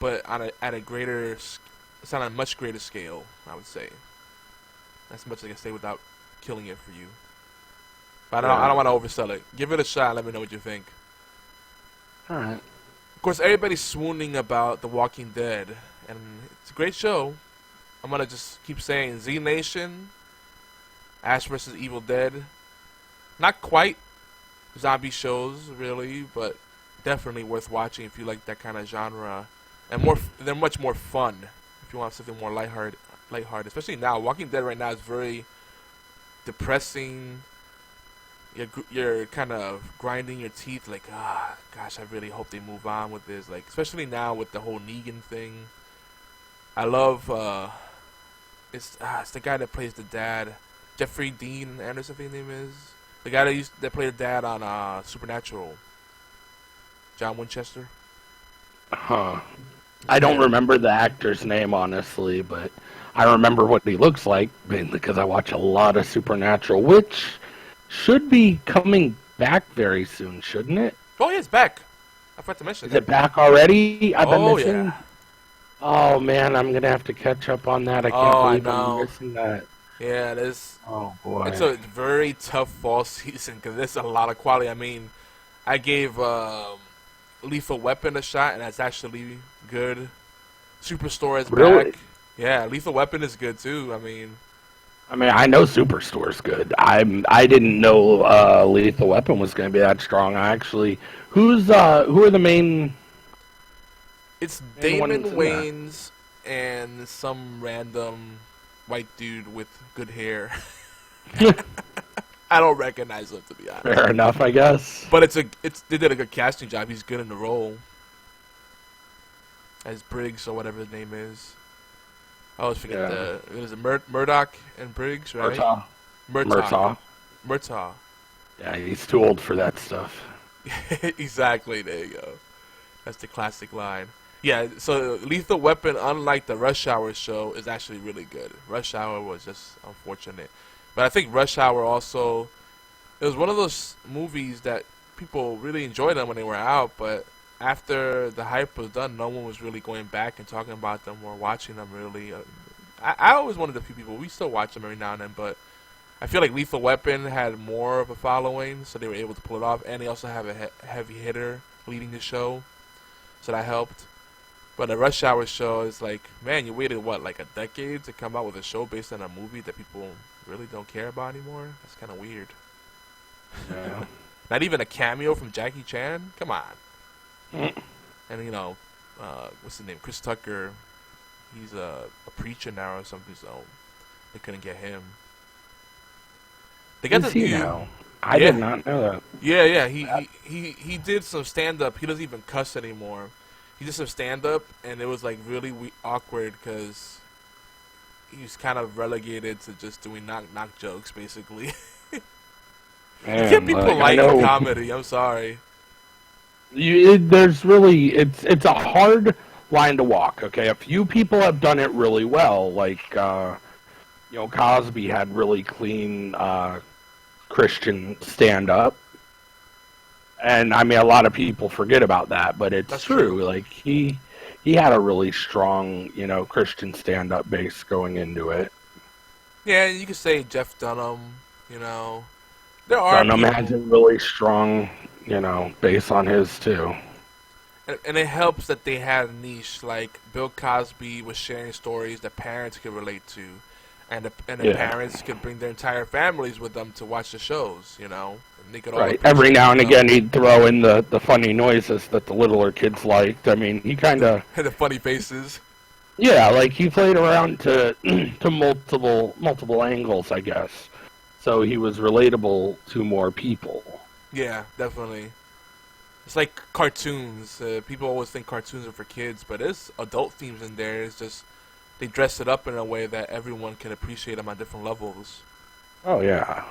but at a greater, it's on a much greater scale, I would say. That's much I can say without killing it for you. But I don't want to oversell it. Give it a shot. Let me know what you think. All right. Of course, everybody's swooning about The Walking Dead, and it's a great show. I'm going to just keep saying Z Nation, Ash vs. Evil Dead. Not quite zombie shows, really, but definitely worth watching if you like that kind of genre. And they're much more fun if you want something more lighthearted. Especially now, Walking Dead right now is very depressing. You're kind of grinding your teeth like, gosh, I really hope they move on with this. Like, especially now with the whole Negan thing. I love, it's the guy that plays the dad, Jeffrey Dean Anderson, I think his name is. The guy that played the dad on Supernatural, John Winchester. Huh. I don't remember the actor's name, honestly, but I remember what he looks like, because I watch a lot of Supernatural, which should be coming back very soon, shouldn't it? Oh, yeah, it's back. I forgot to mention that. Is it back already? I've been missing. Yeah. Oh, man, I'm going to have to catch up on that. I can't believe I'm missing that. Yeah, it is. Oh, boy. It's a very tough fall season because there's a lot of quality. I mean, I gave Lethal Weapon a shot, and that's actually good. Superstore is back. Yeah, Lethal Weapon is good, too. I mean, I mean, I know Superstore's good. I didn't know Lethal Weapon was going to be that strong. Who are the main? It's main Damon ones in Wayans and some random white dude with good hair. I don't recognize him, to be honest. Fair enough, I guess. But they did a good casting job. He's good in the role as Briggs or whatever his name is. I always forget Murdoch and Briggs, right? Murtaugh. Yeah, he's too old for that stuff. Exactly. There you go. That's the classic line. Yeah. So Lethal Weapon, unlike the Rush Hour show, is actually really good. Rush Hour was just unfortunate, but I think Rush Hour also, it was one of those movies that people really enjoyed them when they were out, but after the hype was done, no one was really going back and talking about them or watching them really. I always wanted a few people. We still watch them every now and then, but I feel like Lethal Weapon had more of a following, so they were able to pull it off, and they also have a heavy hitter leading the show, so that helped. But the Rush Hour show is like, man, you waited, like a decade to come out with a show based on a movie that people really don't care about anymore? That's kind of weird. Yeah. Not even a cameo from Jackie Chan? Come on. Mm. And, what's his name? Chris Tucker. He's a preacher now or something, so they couldn't get him. They got Is he now? I did not know that. Yeah. He did some stand-up. He doesn't even cuss anymore. He did some stand-up, and it was, like, really awkward because he was kind of relegated to just doing knock jokes, basically. Man, Can't people like comedy? I'm sorry. It's a hard line to walk. Okay, a few people have done it really well, like Cosby had really clean Christian stand-up, and I mean a lot of people forget about that, but it's true. Like he had a really strong Christian stand-up base going into it. Yeah, you could say Jeff Dunham. There are Dunham has a really strong base on his too. And it helps that they had a niche. Like Bill Cosby was sharing stories that parents could relate to, and the parents could bring their entire families with them to watch the shows. And they could all every now and again he'd throw in the funny noises that the littler kids liked. I mean, he kind of the funny faces. Yeah, like he played around to multiple angles, I guess. So he was relatable to more people. Yeah, definitely. It's like cartoons. People always think cartoons are for kids, but there's adult themes in there. It's just they dress it up in a way that everyone can appreciate them on different levels. Oh, yeah.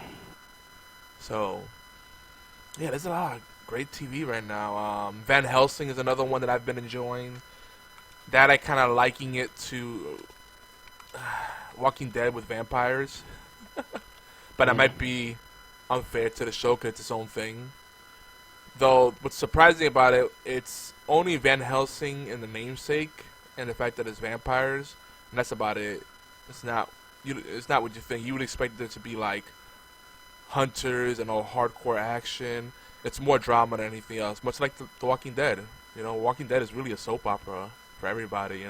So, yeah, there's a lot of great TV right now. Van Helsing is another one that I've been enjoying. That I kind of liking it to Walking Dead with vampires. But it might be unfair to the show because it's its own thing. Though, what's surprising about it, it's only Van Helsing and the namesake, and the fact that it's vampires, and that's about it. It's not what you think. You would expect there to be like hunters and all hardcore action. It's more drama than anything else, much like the Walking Dead. Walking Dead is really a soap opera for everybody,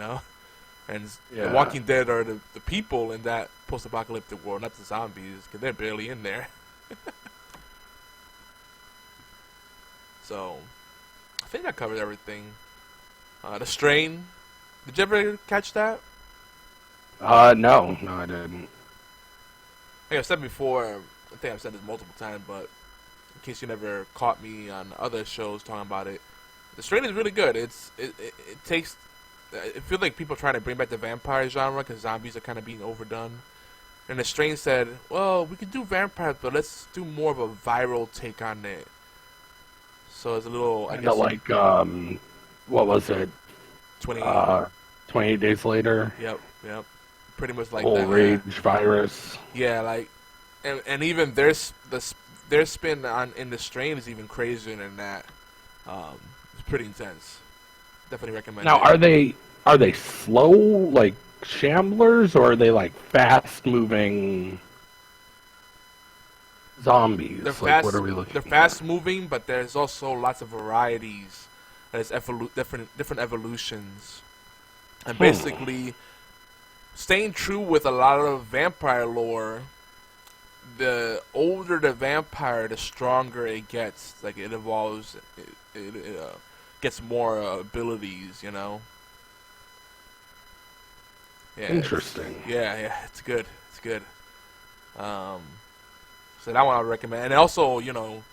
And The Walking Dead are the people in that post-apocalyptic world, not the zombies, because they're barely in there. So, I think that covers everything. The Strain. Did you ever catch that? No, I didn't. Like I've said before, I think I've said this multiple times, but in case you never caught me on other shows talking about it, The Strain is really good. It takes... I feel like people trying to bring back the vampire genre because zombies are kind of being overdone. And The Strain said, well, we could do vampires, but let's do more of a viral take on it. So it's a little, I guess... like, what was it? 28 Days Later? Yep. Pretty much like Whole that. Rage virus. Yeah, like... And even their spin in The Strain is even crazier than that. It's pretty intense. Definitely recommend now, it. are they slow, like shamblers, or are they like fast-moving zombies? What are we looking They're fast-moving, but there's also lots of varieties. There's different evolutions. And basically, staying true with a lot of vampire lore, the older the vampire, the stronger it gets. Like, it evolves, it gets more abilities, you know? Yeah, Interesting. it's good. It's good. So that one I would recommend. And also, you know,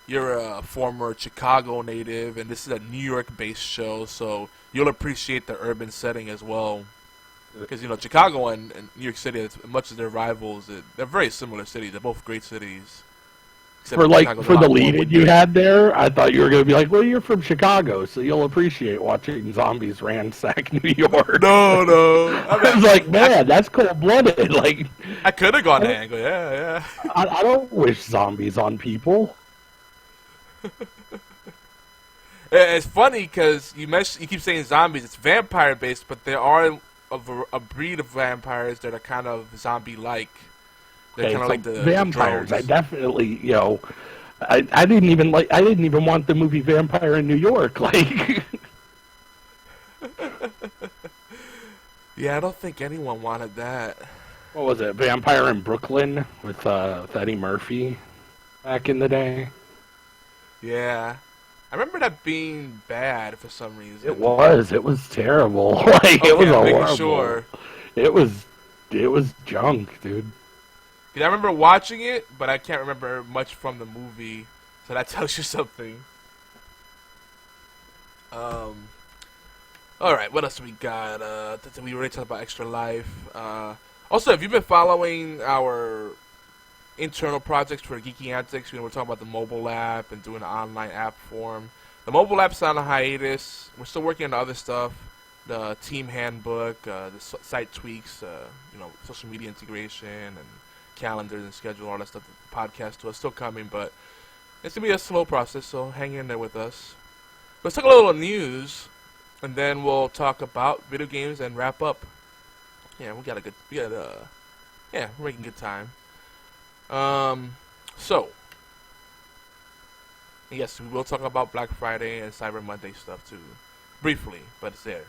you're a former Chicago native, and this is a New York-based show, so you'll appreciate the urban setting as well. Because, you know, Chicago and New York City, as much as they're rivals, they're very similar cities. They're both great cities. Except For Chicago's a lot the more lead you had there, I thought you were going to be like, well, you're from Chicago, so you'll appreciate watching zombies ransack New York. No. I was like, man, that's cold-blooded. Like, I could have gone that angle, yeah. I don't wish zombies on people. It's funny because you keep saying zombies. It's vampire-based, but there are a breed of vampires that are kind of zombie-like. They're kind of like the vampires. the I definitely, you know, I didn't even want the movie Vampire in New York. Like, yeah, I don't think anyone wanted that. what was it? Vampire in Brooklyn with Eddie Murphy back in the day. Yeah, I remember that being bad for some reason. It was terrible. Like, it was horrible. Sure. It was junk, dude. I remember watching it, but I can't remember much from the movie, so that tells you something. All right, what else we got? We already talked about Extra Life. Also, have you been following our internal projects for Geeky Antics? We're talking about the mobile app and doing an online app form. The mobile app's on a hiatus. We're still working on the other stuff. The team handbook, the site tweaks, you know, social media integration, and calendars and schedule, all that stuff. The podcast to us still coming, but it's gonna be a slow process, so hang in there with us. Let's talk a little news, and then we'll talk about video games and wrap up. Yeah, we're making good time. So yes, we will talk about Black Friday and Cyber Monday stuff too, briefly, but it's there.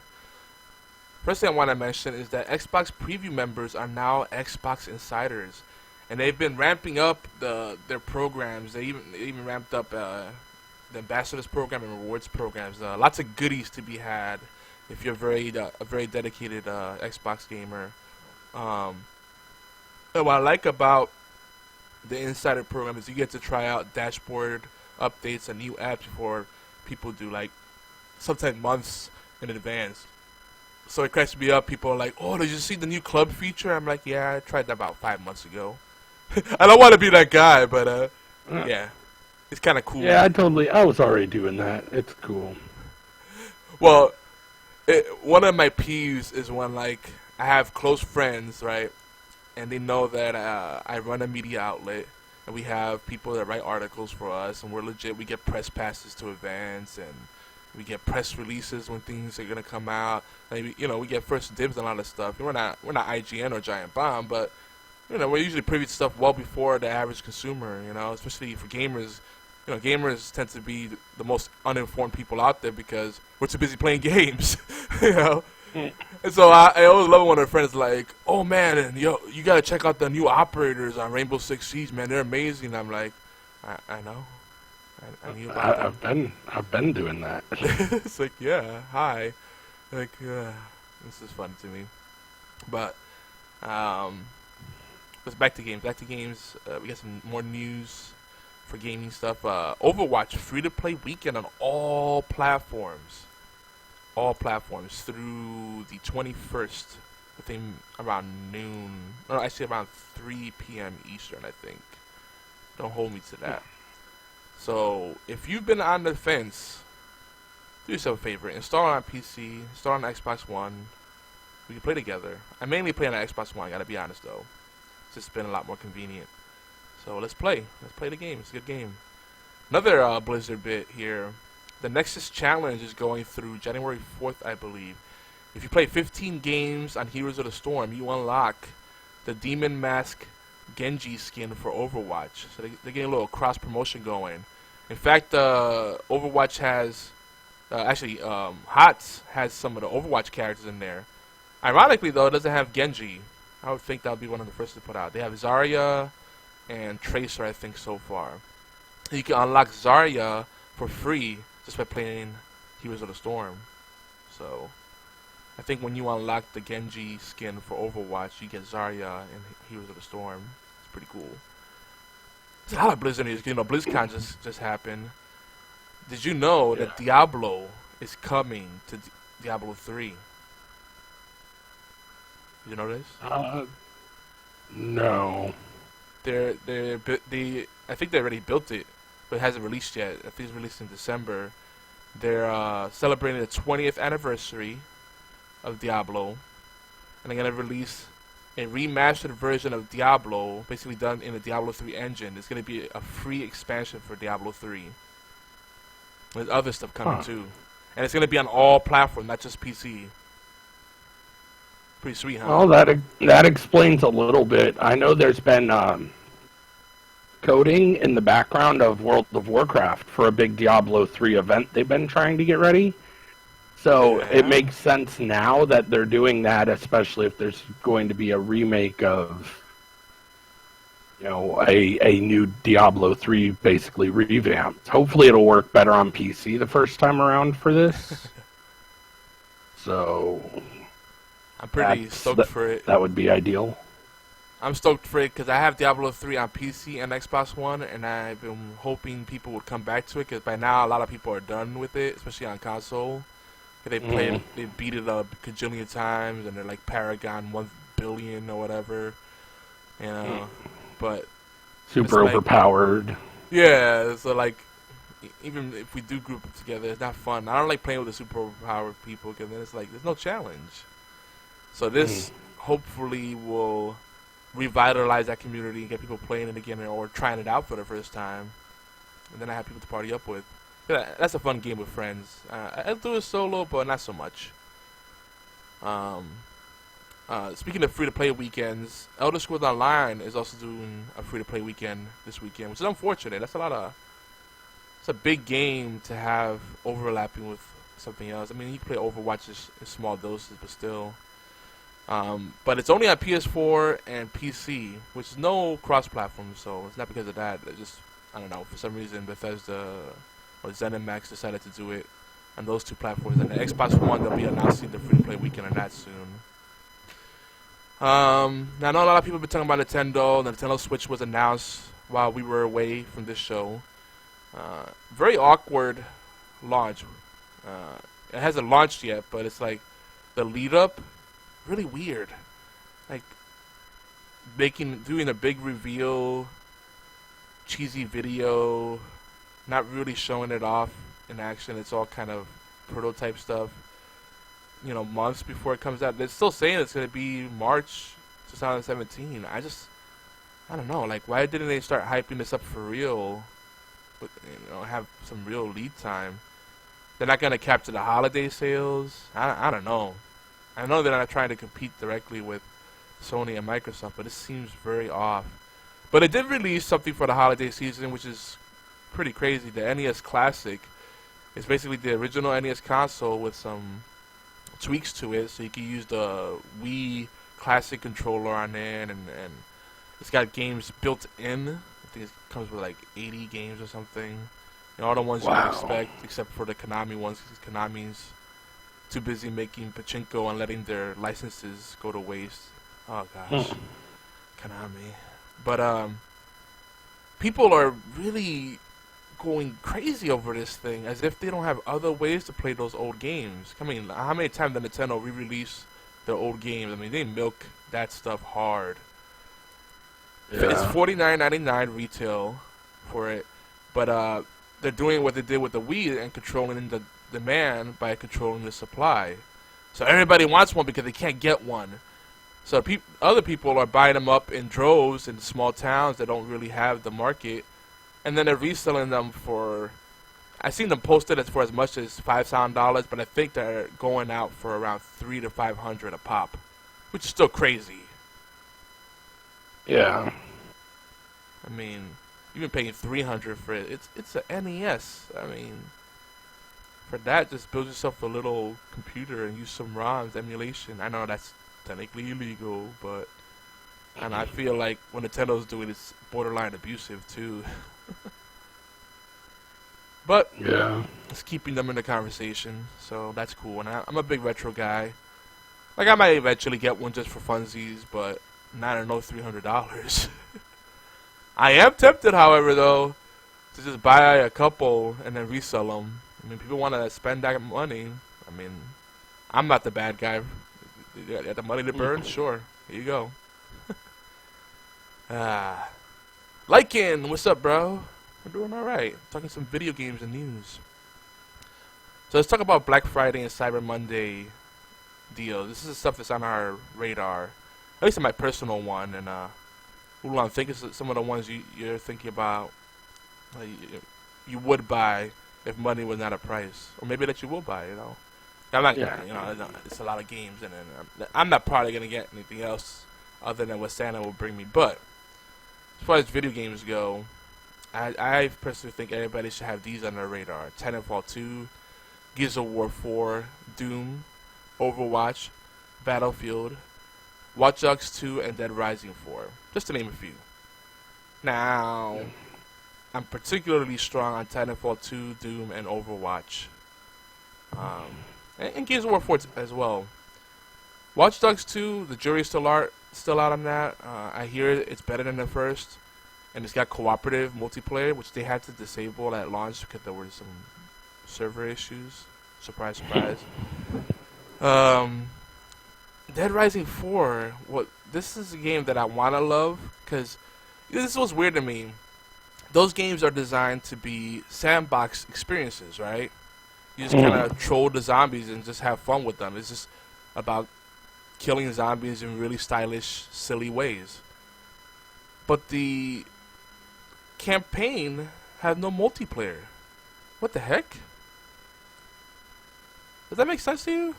First thing I want to mention is that Xbox Preview members are now Xbox Insiders. And they've been ramping up their programs. They even ramped up the Ambassadors program and rewards programs. Lots of goodies to be had if you're a very dedicated Xbox gamer. And what I like about the Insider program is you get to try out dashboard updates and new apps before people do, like sometimes months in advance. So it cracks me up. People are like, "Oh, did you see the new club feature?" I'm like, "Yeah, I tried that about 5 months ago." I don't want to be that guy, but yeah, it's kind of cool. Yeah, I was already doing that. It's cool. Well, one of my peeves is when, like, I have close friends, right, and they know that I run a media outlet, and we have people that write articles for us, and we're legit. We get press passes to events, and we get press releases when things are gonna come out. Maybe, you know, we get first dibs on a lot of stuff. We're not IGN or Giant Bomb, but you know, we're usually privy to stuff well before the average consumer, you know, especially for gamers. You know, gamers tend to be the most uninformed people out there because we're too busy playing games, you know. And so I always love it when a friend is like, "Oh man, and yo, you gotta check out the new operators on Rainbow Six Siege, man. They're amazing." I'm like, I know. I knew about them. I've been doing that. It's like, yeah, hi. Like, this is fun to me. But let's back to games. We got some more news for gaming stuff. Overwatch free-to-play weekend on all platforms. All platforms through the 21st, I think around noon. No, actually around 3 p.m. Eastern, I think. Don't hold me to that. So, if you've been on the fence, do yourself a favor. Install it on PC, install it on Xbox One. We can play together. I mainly play on the Xbox One, gotta be honest though. It's just been a lot more convenient. So let's play. Let's play the game. It's a good game. Another Blizzard bit here. The Nexus Challenge is going through January 4th, I believe. If you play 15 games on Heroes of the Storm, you unlock the Demon Mask Genji skin for Overwatch. So they're getting a little cross-promotion going. In fact, Overwatch has... HOTS has some of the Overwatch characters in there. Ironically, though, it doesn't have Genji. I would think that would be one of the first to put out. They have Zarya and Tracer, I think, so far. You can unlock Zarya for free just by playing Heroes of the Storm. So, I think when you unlock the Genji skin for Overwatch, you get Zarya and Heroes of the Storm. It's pretty cool. There's a lot of Blizzard news. You know, BlizzCon just happened. Did you know that Diablo is coming to Diablo 3? You know this? No. I think they already built it, but it hasn't released yet. I think it's released in December. They're celebrating the 20th anniversary of Diablo, and they're gonna release a remastered version of Diablo, basically done in the Diablo 3 engine. It's gonna be a free expansion for Diablo 3. There's other stuff coming too, and it's gonna be on all platforms, not just PC. Pretty sweet, huh? Well, that explains a little bit. I know there's been coding in the background of World of Warcraft for a big Diablo 3 event they've been trying to get ready. So it makes sense now that they're doing that, especially if there's going to be a remake of, a new Diablo 3 basically revamped. Hopefully it'll work better on PC the first time around for this. So I'm pretty stoked for it. That would be ideal. I'm stoked for it because I have Diablo 3 on PC and Xbox One, and I've been hoping people would come back to it because by now a lot of people are done with it, especially on console. They played, they beat it up a gajillion times, and they're like Paragon 1 billion or whatever, but super overpowered. Yeah, so like even if we do group it together, it's not fun. I don't like playing with the super overpowered people because then it's like there's no challenge. So this hopefully will revitalize that community and get people playing it again or trying it out for the first time, and then I have people to party up with. Yeah, that's a fun game with friends. I'll do it solo, but not so much. Speaking of free-to-play weekends, Elder Scrolls Online is also doing a free-to-play weekend this weekend, which is unfortunate. It's a big game to have overlapping with something else. I mean, you can play Overwatch in small doses, but still. But it's only on PS4 and PC, which is no cross-platform, so it's not because of that. It's just, I don't know, for some reason Bethesda or ZeniMax decided to do it on those two platforms. And the Xbox One, they'll be announcing the free-to-play weekend on that soon. Now, I know a lot of people have been talking about Nintendo. The Nintendo Switch was announced while we were away from this show. Very awkward launch. It hasn't launched yet, but it's like the lead-up, really weird. Like doing a big reveal, cheesy video, not really showing it off in action. It's all kind of prototype stuff. Months before it comes out. They're still saying it's going to be March 2017. I don't know. Like, why didn't they start hyping this up for real? But, have some real lead time. They're not going to capture the holiday sales. I don't know. I know they're not trying to compete directly with Sony and Microsoft, but it seems very off. But it did release something for the holiday season, which is pretty crazy. The NES Classic is basically the original NES console with some tweaks to it, so you can use the Wii Classic controller on there, and it's got games built in. I think it comes with like 80 games or something. All the ones you would expect, except for the Konami ones, because Konami's too busy making pachinko and letting their licenses go to waste. Oh gosh, Konami. But people are really going crazy over this thing, as if they don't have other ways to play those old games. I mean, how many times did Nintendo re-release their old games? I mean, they milk that stuff hard. Yeah. It's $49.99 retail for it, but they're doing what they did with the Wii and controlling the demand by controlling the supply. So everybody wants one because they can't get one. So other people are buying them up in droves in small towns that don't really have the market. And then they're reselling them for, I've seen them posted for as much as $5, but I think they're going out for around $300 to $500 a pop, which is still crazy. Yeah. I mean, you've been paying $300 for it. It's a NES. I mean, For that, just build yourself a little computer and use some ROMs, emulation. I know that's technically illegal, but and I feel like when Nintendo's doing it, it's borderline abusive too. But Yeah. it's keeping them in the conversation, so that's cool. And I'm a big retro guy. Like, I might eventually get one just for funsies, but not at no $300. I am tempted, however, though, to just buy a couple and then resell them. I mean, people want to spend that money. I mean, I'm not the bad guy. You got the money to burn? Sure. Here you go. Lycan, what's up, bro? We're doing alright. Talking some video games and news. So let's talk about Black Friday and Cyber Monday deals. This is the stuff that's on our radar. At least on my personal one. And I'm thinking some of the ones you're thinking about you would buy if money was not a price. Or maybe that you will buy, you know. I'm not, it's a lot of games. And I'm not probably going to get anything else other than what Santa will bring me. But as far as video games go, I personally think everybody should have these on their radar. Titanfall 2, Gears of War 4, Doom, Overwatch, Battlefield, Watch Dogs 2, and Dead Rising 4. Just to name a few. Now, I'm particularly strong on Titanfall 2, Doom, and Overwatch. And Gears of War 4 as well. Watch Dogs 2, the jury's still out on that. I hear it's better than the first. And it's got cooperative multiplayer, which they had to disable at launch because there were some server issues. Surprise, surprise. Dead Rising 4, this is a game that I want to love, because this was weird to me. Those games are designed to be sandbox experiences, right? You just kind of troll the zombies and just have fun with them. It's just about killing zombies in really stylish, silly ways. But the campaign had no multiplayer. What the heck? Does that make sense to you?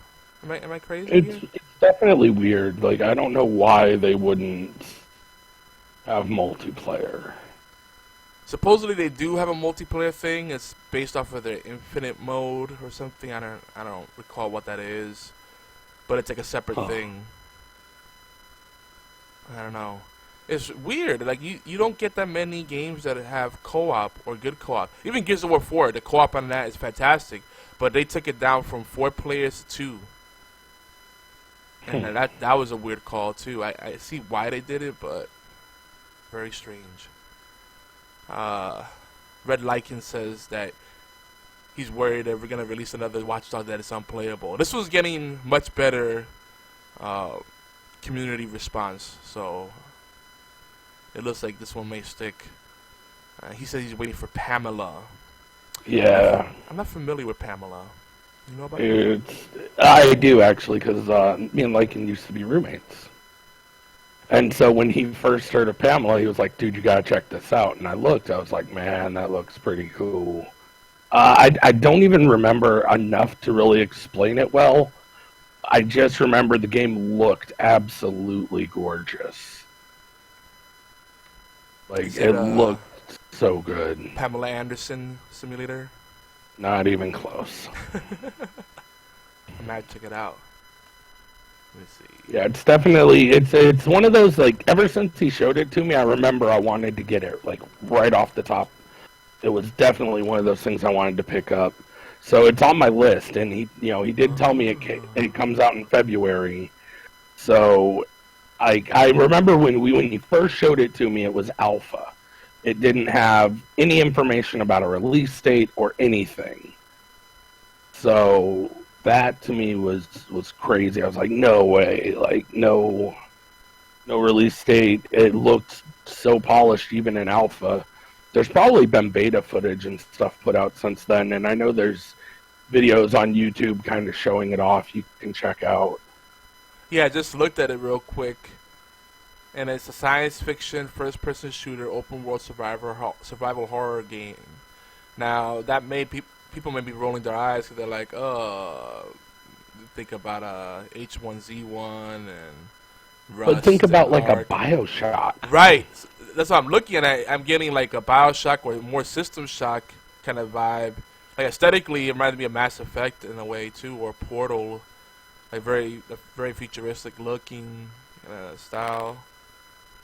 Am I crazy? It's definitely weird. Like, I don't know why they wouldn't have multiplayer. Supposedly they do have a multiplayer thing. It's based off of their infinite mode or something. I don't recall what that is, but it's like a separate thing. I don't know. It's weird. Like, you don't get that many games that have co-op or good co-op. Even Gears of War 4, the co-op on that is fantastic, but they took it down from 4 players to 2. And that was a weird call too. I see why they did it, but very strange. Red Lycan says that he's worried that we're gonna release another Watch Dogs that is unplayable. This was getting much better community response, so it looks like this one may stick. He says he's waiting for Pamela. Yeah. I'm not familiar with Pamela. You know about I do, actually, because me and Lycan used to be roommates. And so when he first heard of Pamela, he was like, dude, you gotta check this out. And I looked, I was like, man, that looks pretty cool. I don't even remember enough to really explain it well. I just remember the game looked absolutely gorgeous. Like, it looked so good. Pamela Anderson simulator? Not even close. I might check it out. Let me see. Yeah, it's definitely, it's one of those, like, ever since he showed it to me, I remember I wanted to get it, like, right off the top. It was definitely one of those things I wanted to pick up. So it's on my list, and he did tell me it comes out in February. So I remember when he first showed it to me, it was alpha. It didn't have any information about a release date or anything. So that to me was crazy. I was like, no way, like no release date. It looked so polished even in alpha. There's probably been beta footage and stuff put out since then, and I know there's videos on YouTube kind of showing it off you can check out. Yeah, I just looked at it real quick, and it's a science fiction first-person shooter open-world survival horror game. Now, that made people may be rolling their eyes because they're like, oh, think about H1Z1 and Rust. But think about like Ark. a BioShock. Right. That's what I'm looking at. I'm getting like a BioShock or more System Shock kind of vibe. Like aesthetically, it reminded me of Mass Effect in a way too, or Portal. Like very futuristic looking style.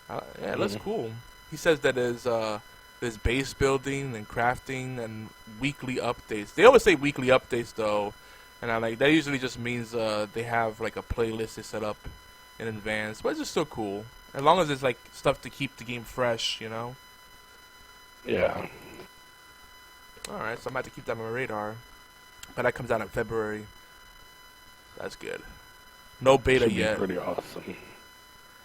Yeah, it looks cool. He says that there's base building and crafting and weekly updates. They always say weekly updates though, and I like that usually just means they have like a playlist they set up in advance. But it's just still cool as long as it's like stuff to keep the game fresh, you know. Yeah. All right, so I'm about to keep that on my radar. But that comes out in February. That's good. No beta Should be yet. pretty awesome.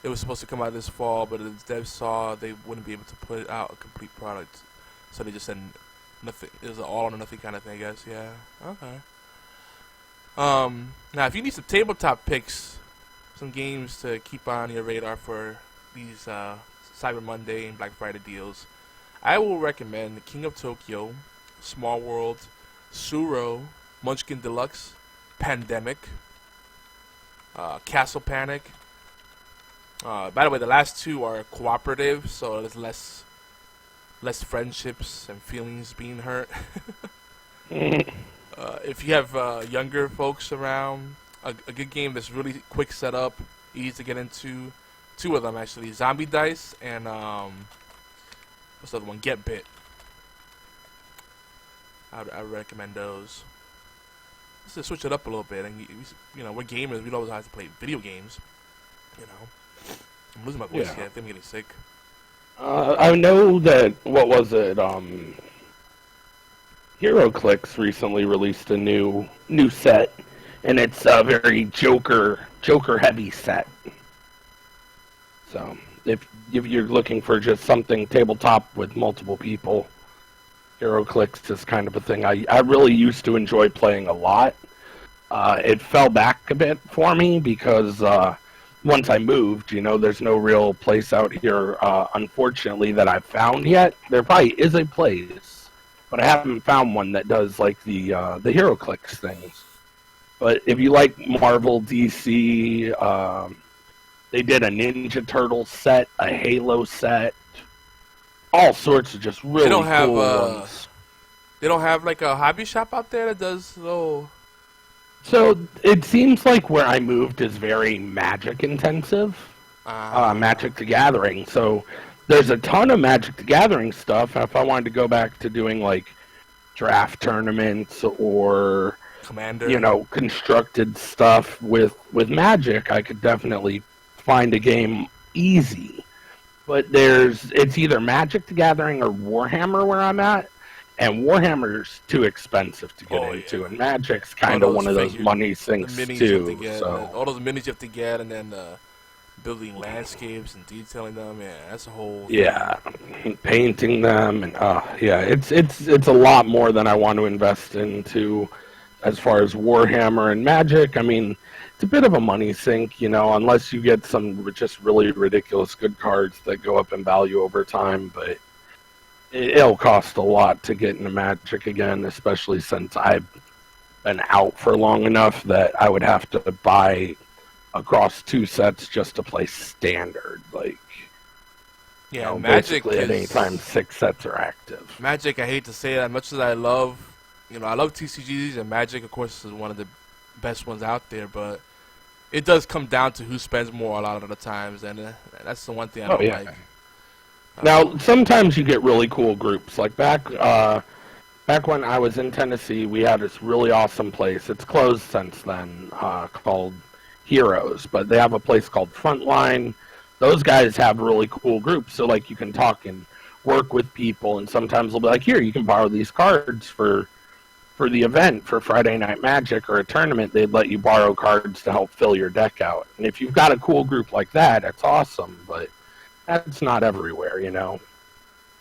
It was supposed to come out this fall, but the devs saw they wouldn't be able to put out a complete product, so they just said nothing. It was an all or nothing kind of thing, I guess. Yeah. Okay. Now, if you need some tabletop picks, some games to keep on your radar for these Cyber Monday and Black Friday deals, I will recommend King of Tokyo, Small World, Suro, Munchkin Deluxe, Pandemic, Castle Panic. By the way, the last two are cooperative, so there's less friendships and feelings being hurt. If you have younger folks around, a good game that's really quick setup, easy to get into. Two of them actually, Zombie Dice and what's the other one? Get Bit. I would recommend those. Just to switch it up a little bit, and we're gamers. We don't always have to play video games. You know, I'm losing my voice here. I think I'm getting sick. I know that HeroClix recently released a new set, and it's a very Joker heavy set. So if you're looking for just something tabletop with multiple people, HeroClix is kind of a thing I really used to enjoy playing a lot. It fell back a bit for me because once I moved, there's no real place out here, unfortunately, that I've found yet. There probably is a place, but I haven't found one that does like the HeroClix things. But if you like Marvel, DC, they did a Ninja Turtle set, a Halo set, all sorts of just really cool ones. They don't have like a hobby shop out there that does little. So it seems like where I moved is very Magic intensive, Magic the Gathering. So there's a ton of Magic the Gathering stuff. If I wanted to go back to doing like draft tournaments or Commander, constructed stuff with Magic, I could definitely find a game easy. But it's either Magic the Gathering or Warhammer where I'm at. And Warhammer's too expensive to get into, and Magic's kind of one of those money sinks too. So all those minis you have to get, and then building landscapes and detailing them. Yeah, that's a whole. Yeah, painting them, and it's a lot more than I want to invest into as far as Warhammer and Magic. I mean, it's a bit of a money sink, unless you get some just really ridiculous good cards that go up in value over time, but. It'll cost a lot to get into Magic again, especially since I've been out for long enough that I would have to buy across 2 sets just to play Standard. Magic basically at any time 6 sets are active. Magic, I hate to say it, as much as I love TCGs, and Magic, of course, is one of the best ones out there, but it does come down to who spends more a lot of the times, and that's the one thing I don't like. Now, sometimes you get really cool groups. Like back when I was in Tennessee, we had this really awesome place. It's closed since then, called Heroes, but they have a place called Frontline. Those guys have really cool groups, so you can talk and work with people, and sometimes they'll be like, here, you can borrow these cards for the event, for Friday Night Magic or a tournament. They'd let you borrow cards to help fill your deck out. And if you've got a cool group like that, that's awesome, but that's not everywhere,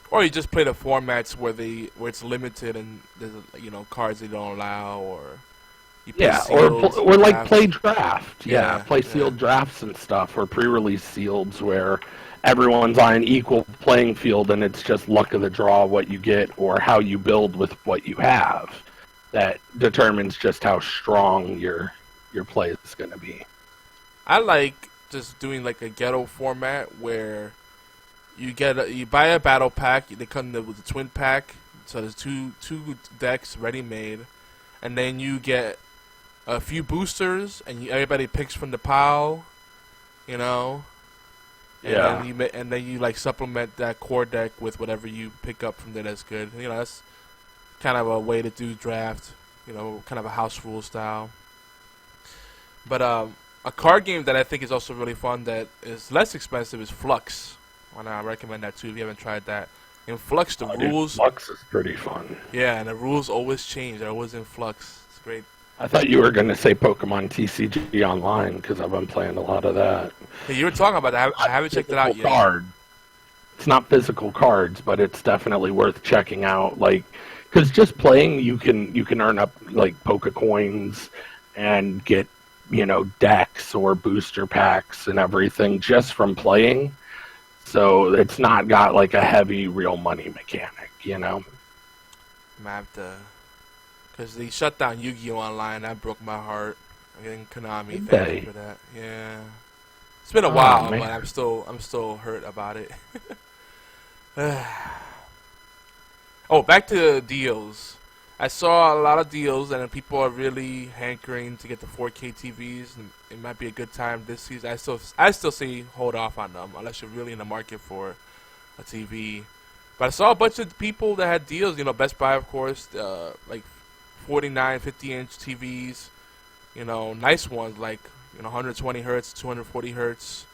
Or you just play the formats where it's limited and there's cards they don't allow, or you play play draft. Play sealed drafts and stuff, or pre-release sealeds where everyone's on an equal playing field and it's just luck of the draw what you get or how you build with what you have that determines just how strong your play is going to be. I like just doing like a ghetto format where you buy a battle pack. They come with a twin pack, So there's two decks ready made, and then you get a few boosters, and everybody picks from the pile, you know. Yeah. And then you like supplement that core deck with whatever you pick up from there that's good. You know, that's kind of a way to do draft. You know, kind of a house rule style. But a card game that I think is also really fun that is less expensive is Flux. And I recommend that too if you haven't tried that. In Flux, the rules... Flux is pretty fun. Yeah, and the rules always change. They're always in Flux. It's great. I thought you were going to say Pokemon TCG Online, because I've been playing a lot of that. Hey, you were talking about that. I haven't checked it out yet. Card. It's not physical cards, but it's definitely worth checking out. Like, because just playing, you can earn up like Poke Coins and get, you know, decks or booster packs and everything just from playing. So it's not got like a heavy real money mechanic, you know. I have to, because they shut down Yu-Gi-Oh! Online. That broke my heart. I'm getting Konami. Thank you for that. Yeah, it's been a while, but I'm still hurt about it. Oh, back to deals. I saw a lot of deals, and people are really hankering to get the 4K TVs. And it might be a good time this season. I still say hold off on them unless you're really in the market for a TV. But I saw a bunch of people that had deals. You know, Best Buy, of course, like 49, 50-inch TVs. You know, nice ones like 120 hertz, 240 hertz,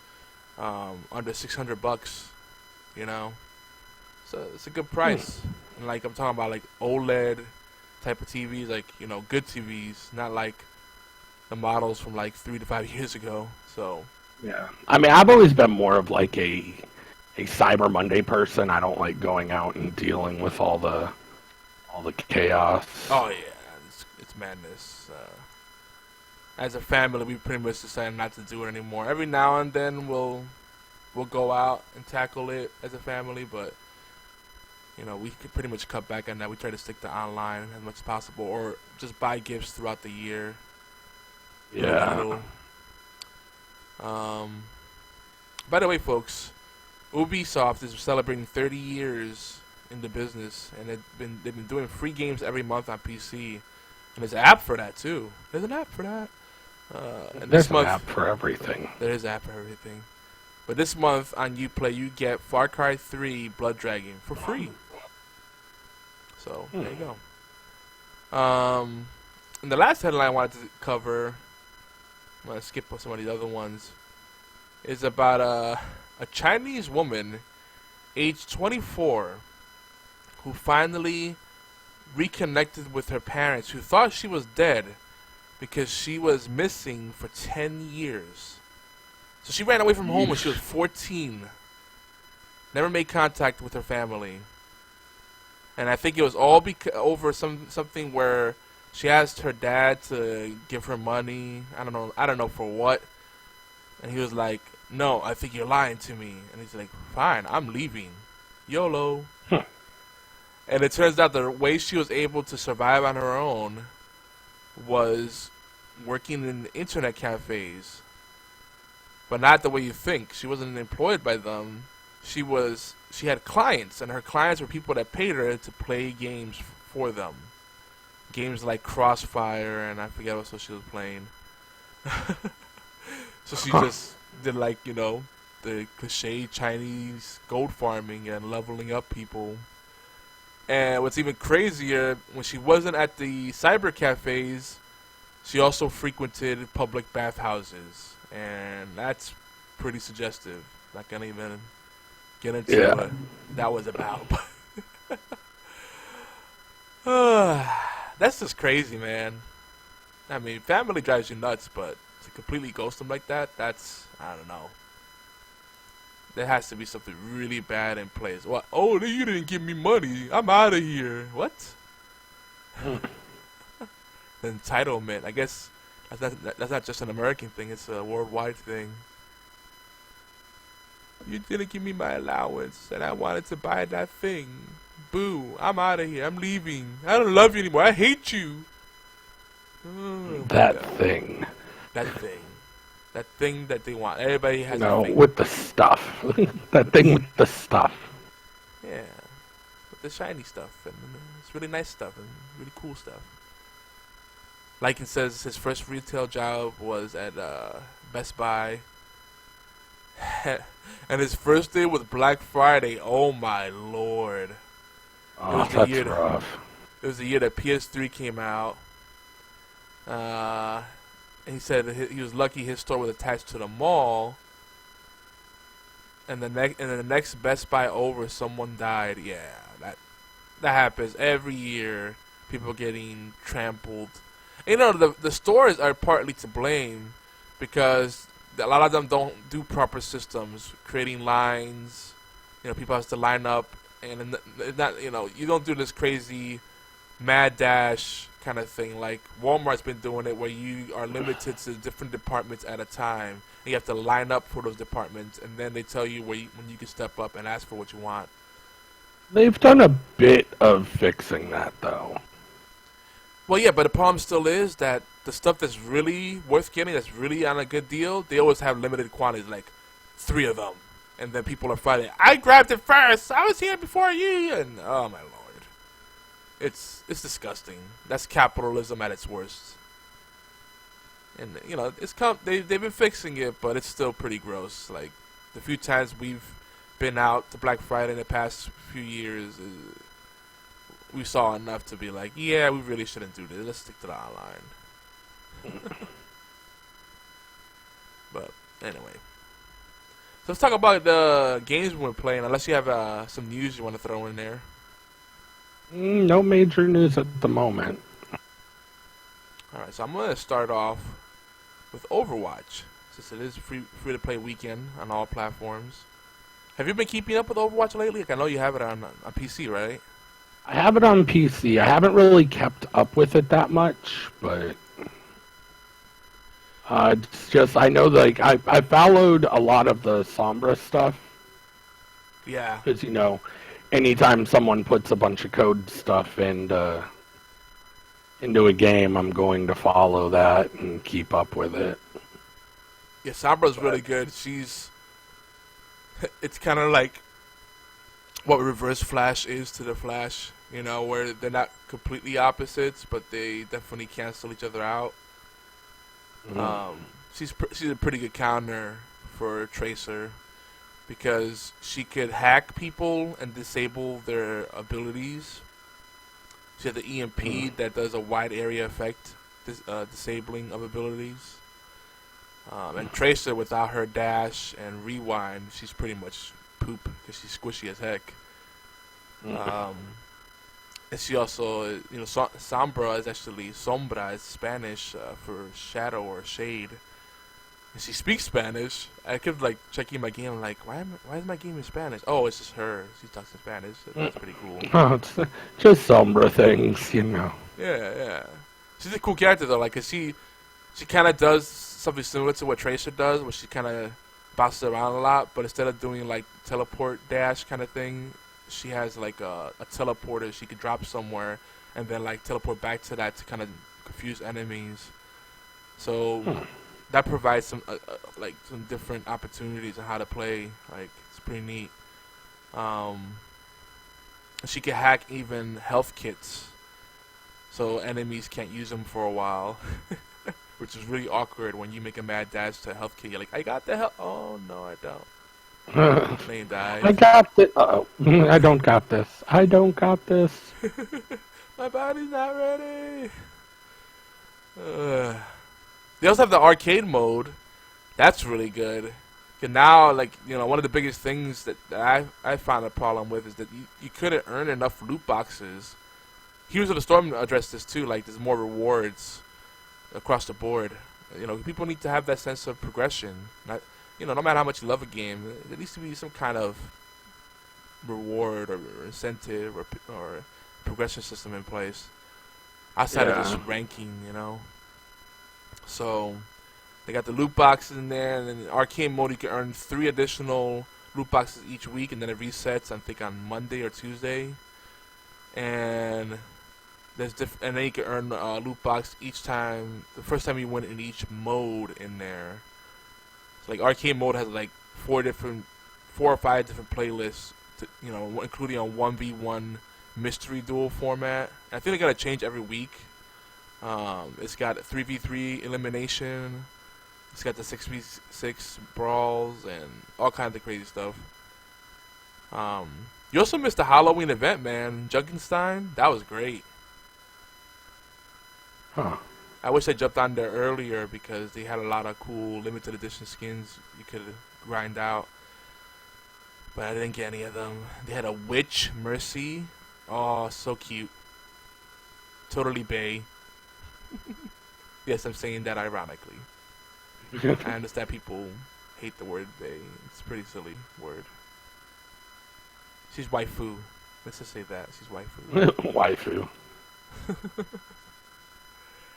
under $600. You know, so it's a good price. And like I'm talking about, like OLED type of TVs, like, you know, good TVs, not like the models from like 3 to 5 years ago. So yeah, I mean, I've always been more of like a Cyber Monday person. I don't like going out and dealing with all the chaos. Oh yeah, it's madness. As a family, we pretty much decided not to do it anymore. Every now and then we'll go out and tackle it as a family, but you know, we could pretty much cut back on that. We try to stick to online as much as possible, or just buy gifts throughout the year. Yeah. By the way, folks, Ubisoft is celebrating 30 years in the business, and they've been doing free games every month on PC, and there's an app for that too. There's an app for that. And there's an app for everything. There is an app for everything. But this month on Uplay, you get Far Cry 3 Blood Dragon for free. So, there you go. And the last headline I wanted to cover, I'm going to skip some of these other ones, is about a Chinese woman, age 24, who finally reconnected with her parents, who thought she was dead because she was missing for 10 years. So she ran away from home when she was 14. Never made contact with her family. And I think it was all over something where she asked her dad to give her money. I don't know for what. And he was like, "No, I think you're lying to me." And he's like, "Fine, I'm leaving. YOLO." And it turns out the way she was able to survive on her own was working in internet cafes. But not the way you think. She wasn't employed by them. She had clients, and her clients were people that paid her to play games for them. Games like Crossfire, and I forget what else she was playing. So she just did, like, you know, the cliche Chinese gold farming and leveling up people. And what's even crazier, when she wasn't at the cyber cafes, she also frequented public bathhouses. And that's pretty suggestive. Not gonna even get into what that was about. That's just crazy, man. I mean, family drives you nuts, but to completely ghost them like that, that's, I don't know. There has to be something really bad in place. What? Oh, you didn't give me money. I'm out of here. What? The entitlement. I guess that's not just an American thing. It's a worldwide thing. You didn't give me my allowance, and I wanted to buy that thing. Boo. I'm out of here. I'm leaving. I don't love you anymore. I hate you. Oh, that thing. That thing. That thing that they want. Everybody has no, that thing. with the stuff. That thing with the stuff. Yeah. With the shiny stuff, and it's really nice stuff and really cool stuff. Like it says, his first retail job was at Best Buy, and his first day was Black Friday. Oh my lord! Oh, that's rough. It was the year that PS3 came out. And he said he was lucky his store was attached to the mall. And the next Best Buy over, someone died. Yeah, that happens every year. People getting trampled. And, the stores are partly to blame because a lot of them don't do proper systems, creating lines. People have to line up, and it's not. You don't do this crazy mad dash kind of thing like Walmart's been doing it, where you are limited to different departments at a time. And you have to line up for those departments, and then they tell you when you can step up and ask for what you want. They've done a bit of fixing that, though. Well, yeah, but the problem still is that the stuff that's really worth getting, that's really on a good deal, they always have limited quantities, like 3 of them. And then people are fighting, I grabbed it first! I was here before you! And, oh my lord. It's disgusting. That's capitalism at its worst. And, they've been fixing it, but it's still pretty gross. Like, the few times we've been out to Black Friday in the past few years, we saw enough to be like, yeah, we really shouldn't do this. Let's stick to the online. But, anyway. So let's talk about the games we're playing, unless you have some news you want to throw in there. No major news at the moment. Alright, so I'm going to start off with Overwatch, since it is free to play weekend on all platforms. Have you been keeping up with Overwatch lately? Like, I know you have it on PC, right? I have it on PC. I haven't really kept up with it that much, but it's just, I know, like, I followed a lot of the Sombra stuff. Yeah. Because, anytime someone puts a bunch of code stuff into a game, I'm going to follow that and keep up with it. Yeah, Sombra's really good. It's kind of like what Reverse Flash is to the Flash, where they're not completely opposites, but they definitely cancel each other out. Mm-hmm. She's a pretty good counter for Tracer, because she could hack people and disable their abilities. She has the EMP that does a wide area effect, disabling of abilities. And Tracer, without her dash and rewind, she's pretty much poop because she's squishy as heck. And she also, Sombra is actually, Sombra is Spanish for shadow or shade. And she speaks Spanish. I kept checking my game, why is my game in Spanish? Oh, it's just her. She talks in Spanish. That's pretty cool. Oh, it's just Sombra things, Yeah. She's a cool character though, 'cause she kind of does something similar to what Tracer does, where she kind of bounces around a lot, but instead of doing teleport dash kind of thing, she has a teleporter she could drop somewhere and then teleport back to that to kind of confuse enemies. So that provides some some different opportunities on how to play. It's pretty neat. She can hack even health kits, so enemies can't use them for a while, which is really awkward when you make a mad dash to a health kit. You're like, I got the health. Oh no, I don't. Then you die. I got this. I don't got this. I don't got this. My body's not ready. They also have the arcade mode. That's really good. And now, one of the biggest things that I found a problem with is that you couldn't earn enough loot boxes. Heroes of the Storm addressed this too. There's more rewards across the board. People need to have that sense of progression. No matter how much you love a game, there needs to be some kind of reward or incentive or progression system in place outside of just ranking. So they got the loot boxes in there, and then in arcade mode you can earn 3 additional loot boxes each week, and then it resets, I think, on Monday or Tuesday. And and then you can earn a loot box each time, the first time you win in each mode in there. So arcade mode has 4 or 5 different playlists, including a 1v1 mystery duel format. I think they're gonna change every week. It's got 3v3 elimination. It's got the 6v6 brawls and all kinds of crazy stuff. You also missed the Halloween event, man. Junkenstein, that was great. Huh. I wish I jumped on there earlier because they had a lot of cool limited edition skins you could grind out. But I didn't get any of them. They had a witch, Mercy. Oh, so cute. Totally bae. Yes, I'm saying that ironically. I understand people hate the word bae. It's a pretty silly word. She's waifu. Let's just say that. She's waifu. Waifu.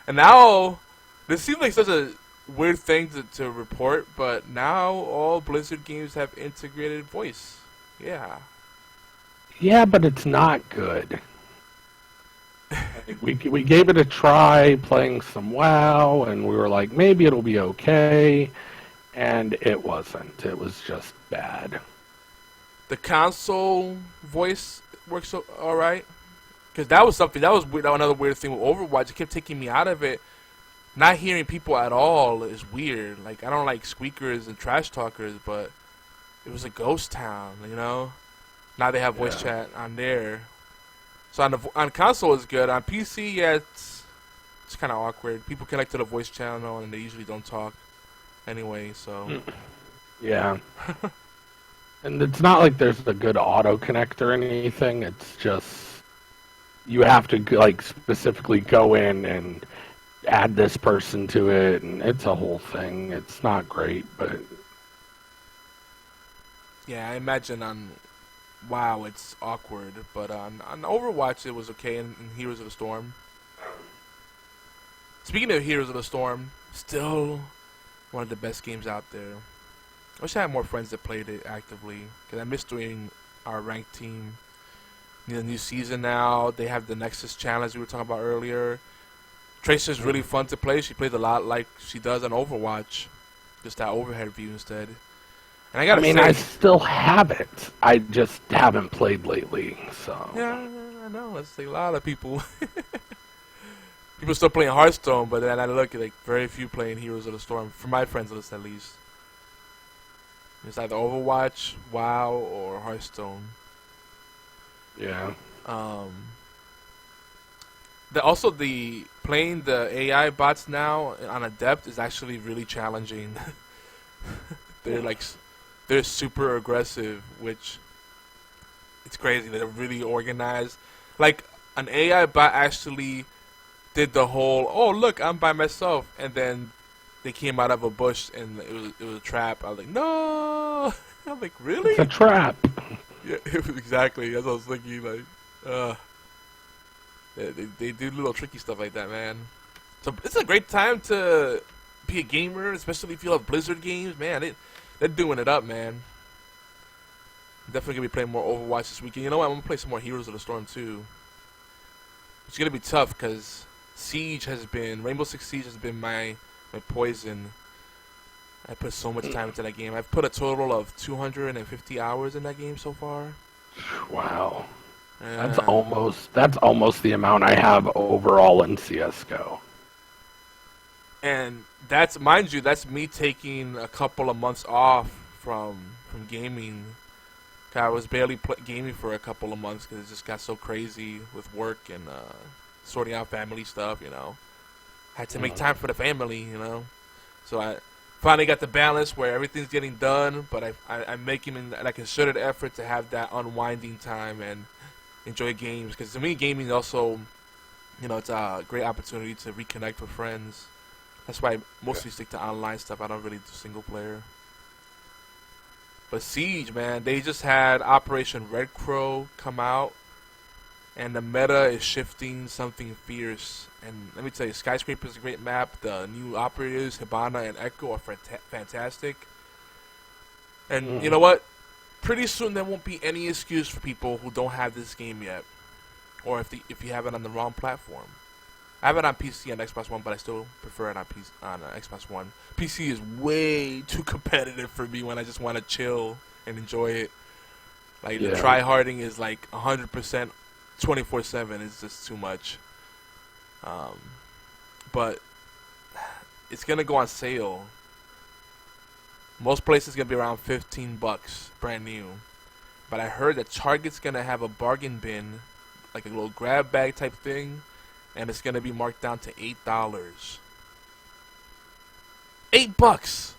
And now, this seems like such a weird thing to report, but now all Blizzard games have integrated voice. Yeah. Yeah, but it's not good. we gave it a try playing some WoW, and we were like, maybe it'll be okay, and it wasn't. It was just bad. The console voice works alright. Because that was something, that was another weird thing with Overwatch. It kept taking me out of it. Not hearing people at all is weird. Like, I don't like squeakers and trash talkers, but it was a ghost town, you know? Now they have voice chat on there. So on console it's good. On PC, yeah, it's kind of awkward. People connect to the voice channel and they usually don't talk anyway, so. Yeah. And it's not like there's a good auto connect or anything. It's just you have to like specifically go in and add this person to it, and it's a whole thing. It's not great, but yeah, I imagine on WoW it's awkward, but on Overwatch it was okay in Heroes of the Storm. Speaking of Heroes of the Storm, still one of the best games out there. I wish I had more friends that played it actively, because I miss doing our ranked team. The new season now, they have the Nexus challenge we were talking about earlier. Tracer's really fun to play. She plays a lot like she does on Overwatch, just that overhead view instead. And I gotta say, I still have it. I just haven't played lately, so. Yeah, I know. That's like a lot of people. People still playing Hearthstone, but then I look at like very few playing Heroes of the Storm, for my friends list at least. It's either Overwatch, WoW, or Hearthstone. Yeah. Also, playing the AI bots now on Adept is actually really challenging. They're super aggressive, which it's crazy. They're really organized. Like an AI bot actually did the whole, oh look, I'm by myself, and then they came out of a bush and it was a trap. I was like, no. I'm like, really? It's a trap. Yeah, exactly. That's what I was thinking. Like, they do little tricky stuff like that, man. So it's a great time to be a gamer, especially if you love Blizzard games, man. They're doing it up, man. Definitely gonna be playing more Overwatch this weekend. You know what? I'm gonna play some more Heroes of the Storm too. It's gonna be tough because Rainbow Six Siege has been my poison. I put so much time into that game. I've put a total of 250 hours in that game so far. Wow. That's almost the amount I have overall in CS:GO. And that's, mind you, that's me taking a couple of months off from gaming. I was barely gaming for a couple of months because it just got so crazy with work and sorting out family stuff, you know. I had to make time for the family, you know. So I finally got the balance where everything's getting done, but I'm making a concerted effort to have that unwinding time and enjoy games. Because to me, gaming also, you know, it's a great opportunity to reconnect with friends. That's why I mostly stick to online stuff. I don't really do single player. But Siege, man, they just had Operation Red Crow come out, and the meta is shifting something fierce. And let me tell you, Skyscraper is a great map. The new operators, Hibana and Echo, are fantastic. And you know what? Pretty soon there won't be any excuse for people who don't have this game yet, or if you have it on the wrong platform. I have it on PC and Xbox One, but I still prefer it on Xbox One. PC is way too competitive for me when I just want to chill and enjoy it. Like, the try-harding is like 100% 24/7 is just too much. But it's gonna go on sale. Most places gonna be around $15, brand new. But I heard that Target's gonna have a bargain bin, like a little grab bag type thing, and it's gonna be marked down to $8. $8.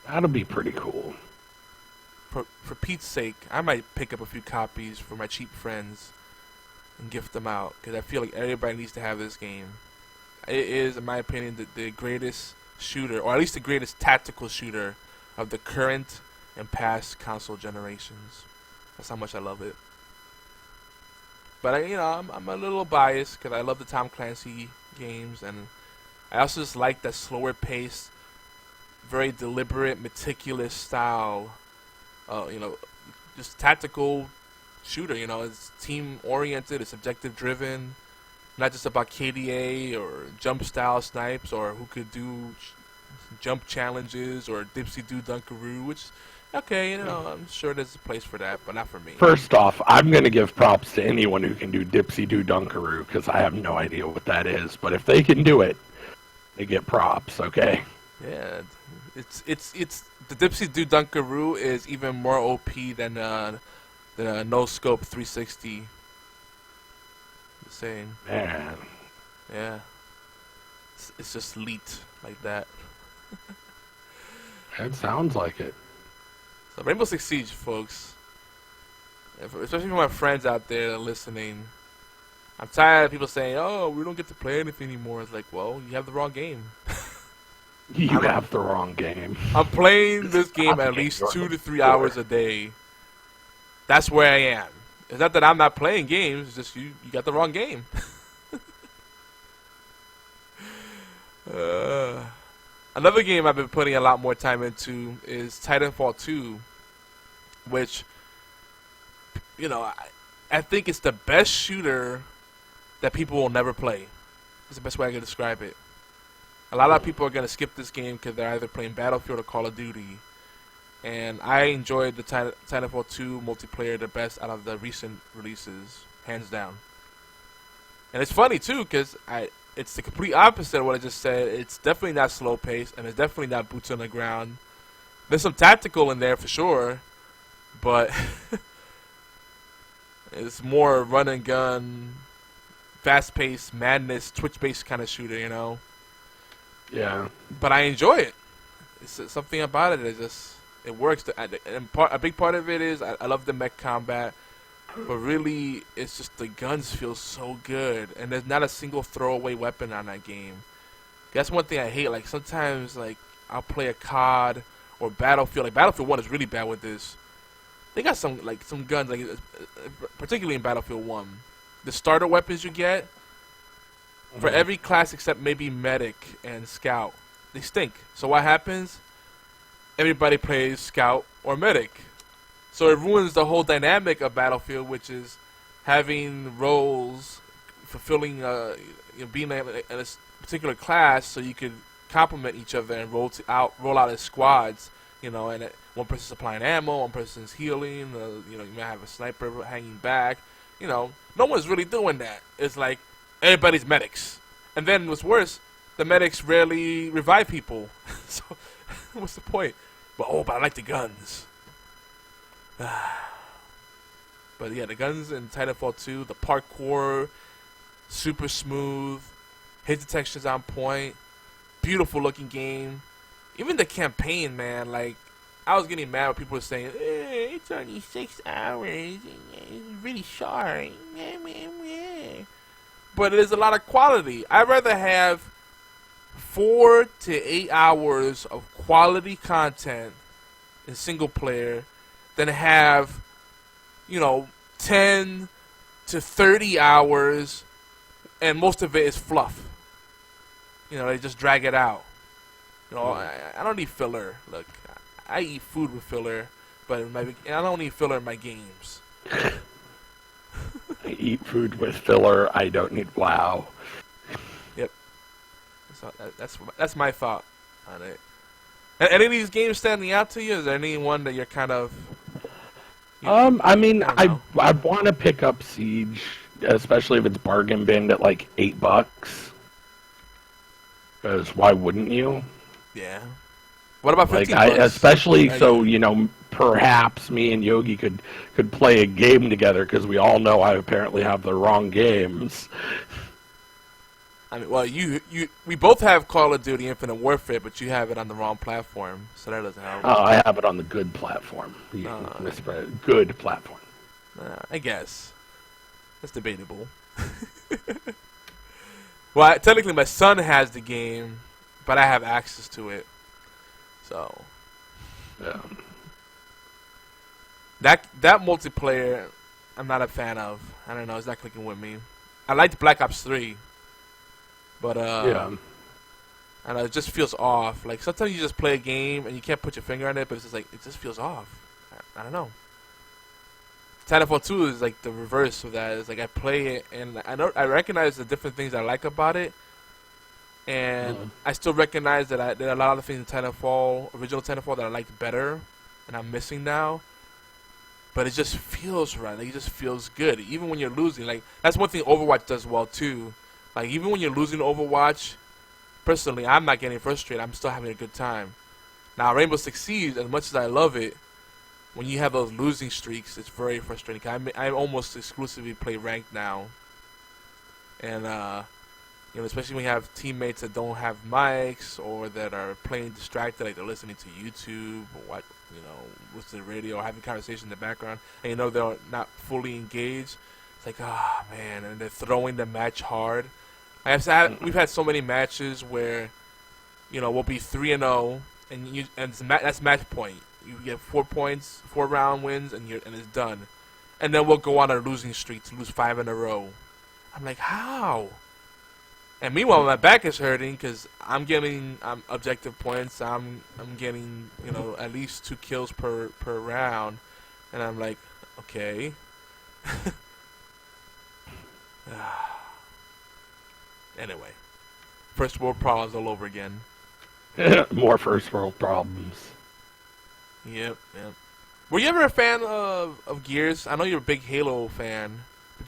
That'll be pretty cool. For Pete's sake, I might pick up a few copies for my cheap friends and gift them out, because I feel like everybody needs to have this game. It is, in my opinion, the greatest shooter, or at least the greatest tactical shooter of the current and past console generations. That's how much I love it. But I'm a little biased because I love the Tom Clancy games, and I also just like that slower pace, very deliberate, meticulous style. Just tactical shooter. It's team oriented, it's objective driven, not just about KDA or jump style snipes or who could do jump challenges or dipsy do dunkaroo, which, okay, I'm sure there's a place for that, but not for me. First off, I'm going to give props to anyone who can do dipsy do dunkaroo, because I have no idea what that is, but if they can do it, they get props, okay? Yeah, it's the dipsy do dunkaroo is even more OP than the no scope 360. Just saying. Man. Yeah. It's just elite like that. It sounds like it. So Rainbow Six Siege, folks, especially for my friends out there that are listening, I'm tired of people saying, "Oh, we don't get to play anything anymore." It's like, well, you have the wrong game. You have the wrong game. I'm playing this game at least 2 to 3 hours a day. That's where I am. It's not that I'm not playing games. It's just you got the wrong game. Another game I've been putting a lot more time into is Titanfall 2, which, I think it's the best shooter that people will never play. It's the best way I can describe it. A lot of people are going to skip this game because they're either playing Battlefield or Call of Duty. And I enjoyed the Titanfall 2 multiplayer the best out of the recent releases, hands down. And it's funny, too, because it's the complete opposite of what I just said. It's definitely not slow paced, and it's definitely not boots on the ground. There's some tactical in there for sure, but it's more run and gun, fast paced, madness, Twitch based kind of shooter, Yeah. But I enjoy it. It's something about it. It works. And a big part of it is I love the mech combat. But really, it's just the guns feel so good. And there's not a single throwaway weapon on that game. That's one thing I hate. Like, sometimes, I'll play a COD or Battlefield. Like, Battlefield 1 is really bad with this. They got some guns, particularly in Battlefield 1. The starter weapons you get, for every class except maybe Medic and Scout, they stink. So what happens? Everybody plays Scout or Medic. So it ruins the whole dynamic of Battlefield, which is having roles, fulfilling, being in a particular class, so you could complement each other and roll out as squads. And one person's supplying ammo, one person's healing. You might have a sniper hanging back. No one's really doing that. It's like everybody's medics, and then what's worse, the medics rarely revive people. So what's the point? But I like the guns. But yeah, the guns in Titanfall 2, the parkour, super smooth, hit detection's on point, beautiful looking game. Even the campaign, man, I was getting mad when people were saying, it's only 6 hours, it's really short. But it is a lot of quality. I'd rather have 4 to 8 hours of quality content in single player than have, 10 to 30 hours and most of it is fluff. They just drag it out. I don't need filler. Look, I eat food with filler, but I don't need filler in my games. I eat food with filler. I don't need WoW. Yep. So that's my thought on it. Any of these games standing out to you? Is there any one that you're kind of... I want to pick up Siege. especially if it's bargain binned at like $8. Because why wouldn't you? Yeah. What about 15 like bucks? especially so perhaps me and Yogi could play a game together, because we all know I apparently have the wrong games. I mean, well, we both have Call of Duty Infinite Warfare, but you have it on the wrong platform, so that doesn't help. Oh, I have it on the good platform. Good platform. I guess. That's debatable. Well, technically my son has the game, but I have access to it. So, Yeah. that multiplayer, I'm not a fan of. I don't know, it's not clicking with me. I liked Black Ops 3, but Yeah. I don't know, it just feels off. Like sometimes you just play a game and you can't put your finger on it, but it's just like it just feels off. I don't know. Titanfall 2 is like the reverse of that. It's like I play it and I recognize the different things I like about it, and I still recognize that there are a lot of things in Titanfall, original Titanfall, that I liked better, and I'm missing now. But it just feels right. Like it just feels good, even when you're losing. Like that's one thing Overwatch does well too. Like even when you're losing Overwatch, personally, I'm not getting frustrated. I'm still having a good time. Now Rainbow Six Siege, as much as I love it, when you have those losing streaks, it's very frustrating. I almost exclusively play ranked now, and especially when you have teammates that don't have mics or that are playing distracted, like they're listening to YouTube or listening to the radio or having conversation in the background, and they're not fully engaged. It's like, oh man, and they're throwing the match hard. We've had so many matches where, we'll be 3-0, and that's match point. You get 4 points, 4 round wins, and it's done. And then we'll go on a losing streak to lose 5 in a row. I'm like, how? And meanwhile, my back is hurting because I'm getting objective points. I'm getting at least 2 kills per round, and I'm like, okay. Anyway, first world problems all over again. More first world problems. Yep. Were you ever a fan of Gears? I know you're a big Halo fan.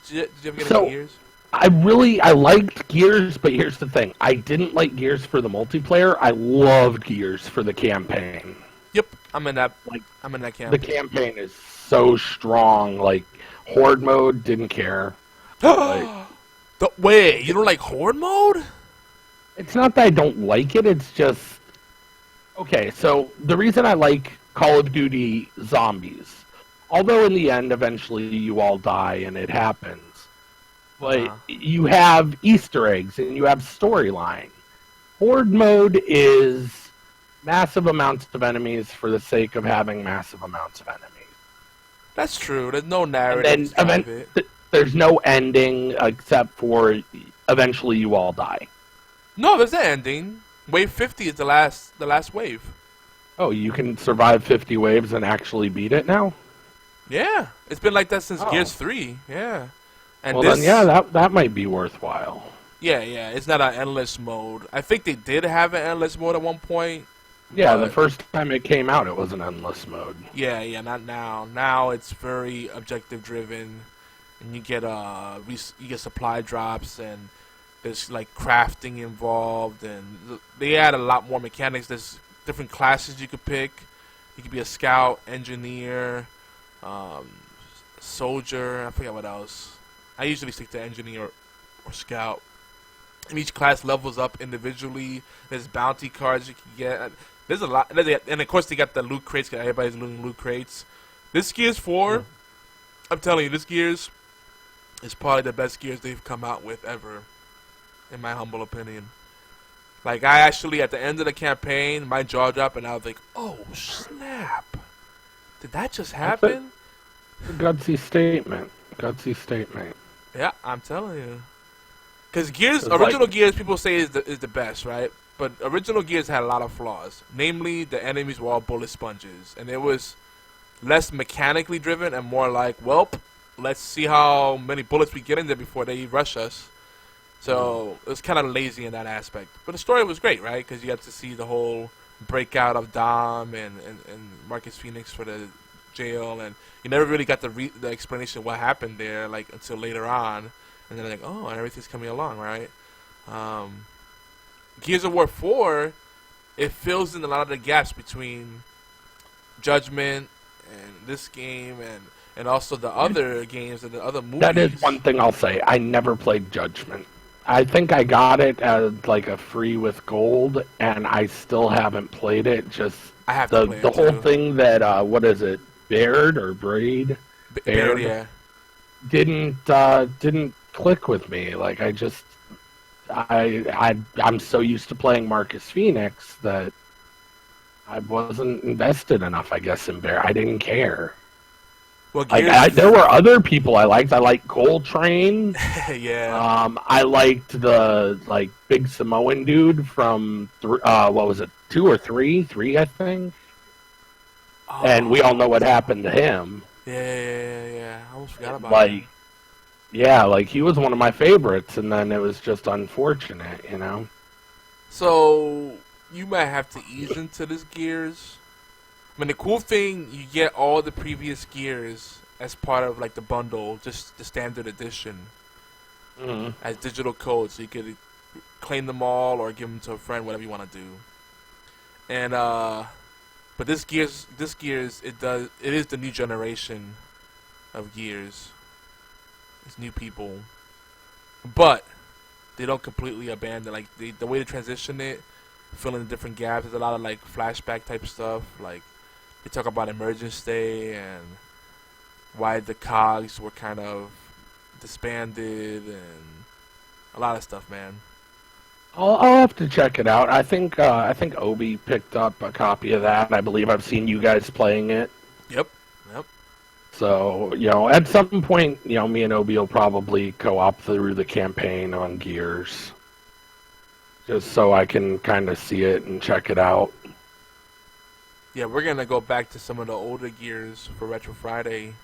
Did you ever get into Gears? I liked Gears, but here's the thing. I didn't like Gears for the multiplayer. I loved Gears for the campaign. Yep, I'm in that campaign. The campaign is so strong. Like, Horde mode, didn't care. Wait, you don't like Horde mode? It's not that I don't like it, it's just... Okay, so the reason I like Call of Duty Zombies, although in the end, eventually you all die and it happens, but you have Easter eggs and you have storyline. Horde mode is massive amounts of enemies for the sake of having massive amounts of enemies. That's true. There's no narrative. And then there's no ending except for eventually you all die. No, there's an ending. Wave 50 is the last wave. Oh, you can survive 50 waves and actually beat it now? Yeah. It's been like that since Gears 3. Yeah. And then, that might be worthwhile. Yeah. It's not an endless mode. I think they did have an endless mode at one point. Yeah, the first time it came out, it was an endless mode. Yeah, not now. Now it's very objective driven, and you get supply drops, and there's like crafting involved, and they add a lot more mechanics. There's different classes you could pick. You could be a scout, engineer, soldier. I forget what else. I usually stick to engineer or scout. And each class levels up individually. There's bounty cards you can get. There's a lot, and of course they got the loot crates. Cause everybody's looting loot crates. This Gears 4, I'm telling you, this Gears is probably the best Gears they've come out with ever, in my humble opinion. Like, I actually, at the end of the campaign, my jaw dropped, and I was like, "Oh snap! Did that just happen?" Gutsy statement. Yeah, I'm telling you. Because original Gears, people say is the best, right? But original Gears had a lot of flaws. Namely, the enemies were all bullet sponges. And it was less mechanically driven and more like, well, let's see how many bullets we get in there before they rush us. So it was kind of lazy in that aspect. But the story was great, right? Because you got to see the whole breakout of Dom and Marcus Phoenix for the jail. And you never really got the explanation of what happened there, like, until later on. and they're like, oh, and everything's coming along, right? Gears of War 4, it fills in a lot of the gaps between Judgment and this game and also the other games and the other movies. That is one thing I'll say. I never played Judgment. I think I got it as like a free with gold, and I still haven't played it. Just I have to play the it whole too. thing that what is it, Baird or Braid? Baird, yeah. Didn't click with me. Like I'm so used to playing Marcus Phoenix that I wasn't invested enough, I guess, in Baird. I didn't care. Well, Like there were other people I liked. I liked Coltrane. yeah. I liked the big Samoan dude from what was it, 2 or 3? 3, I think. Oh, And we all know what happened to him. Yeah. I almost forgot about Like, him. yeah, like he was one of my favorites, and then it was just unfortunate, you know. So you might have to ease into this Gears. I mean, the cool thing, you get all the previous Gears as part of like the bundle, just the standard edition, as digital codes, so you could claim them all or give them to a friend, whatever you want to do. And but this Gears, it is the new generation of Gears. It's new people, but they don't completely abandon. Like the way to transition it, fill in different gaps. There's a lot of like flashback type stuff. Like they talk about Emergence Day and why the cogs were kind of disbanded and a lot of stuff, man. I'll have to check it out. I think Obi picked up a copy of that. I believe I've seen you guys playing it. Yep. So, at some point, me and Obi will probably co-op through the campaign on Gears. Just so I can kind of see it and check it out. Yeah, we're going to go back to some of the older Gears for Retro Friday.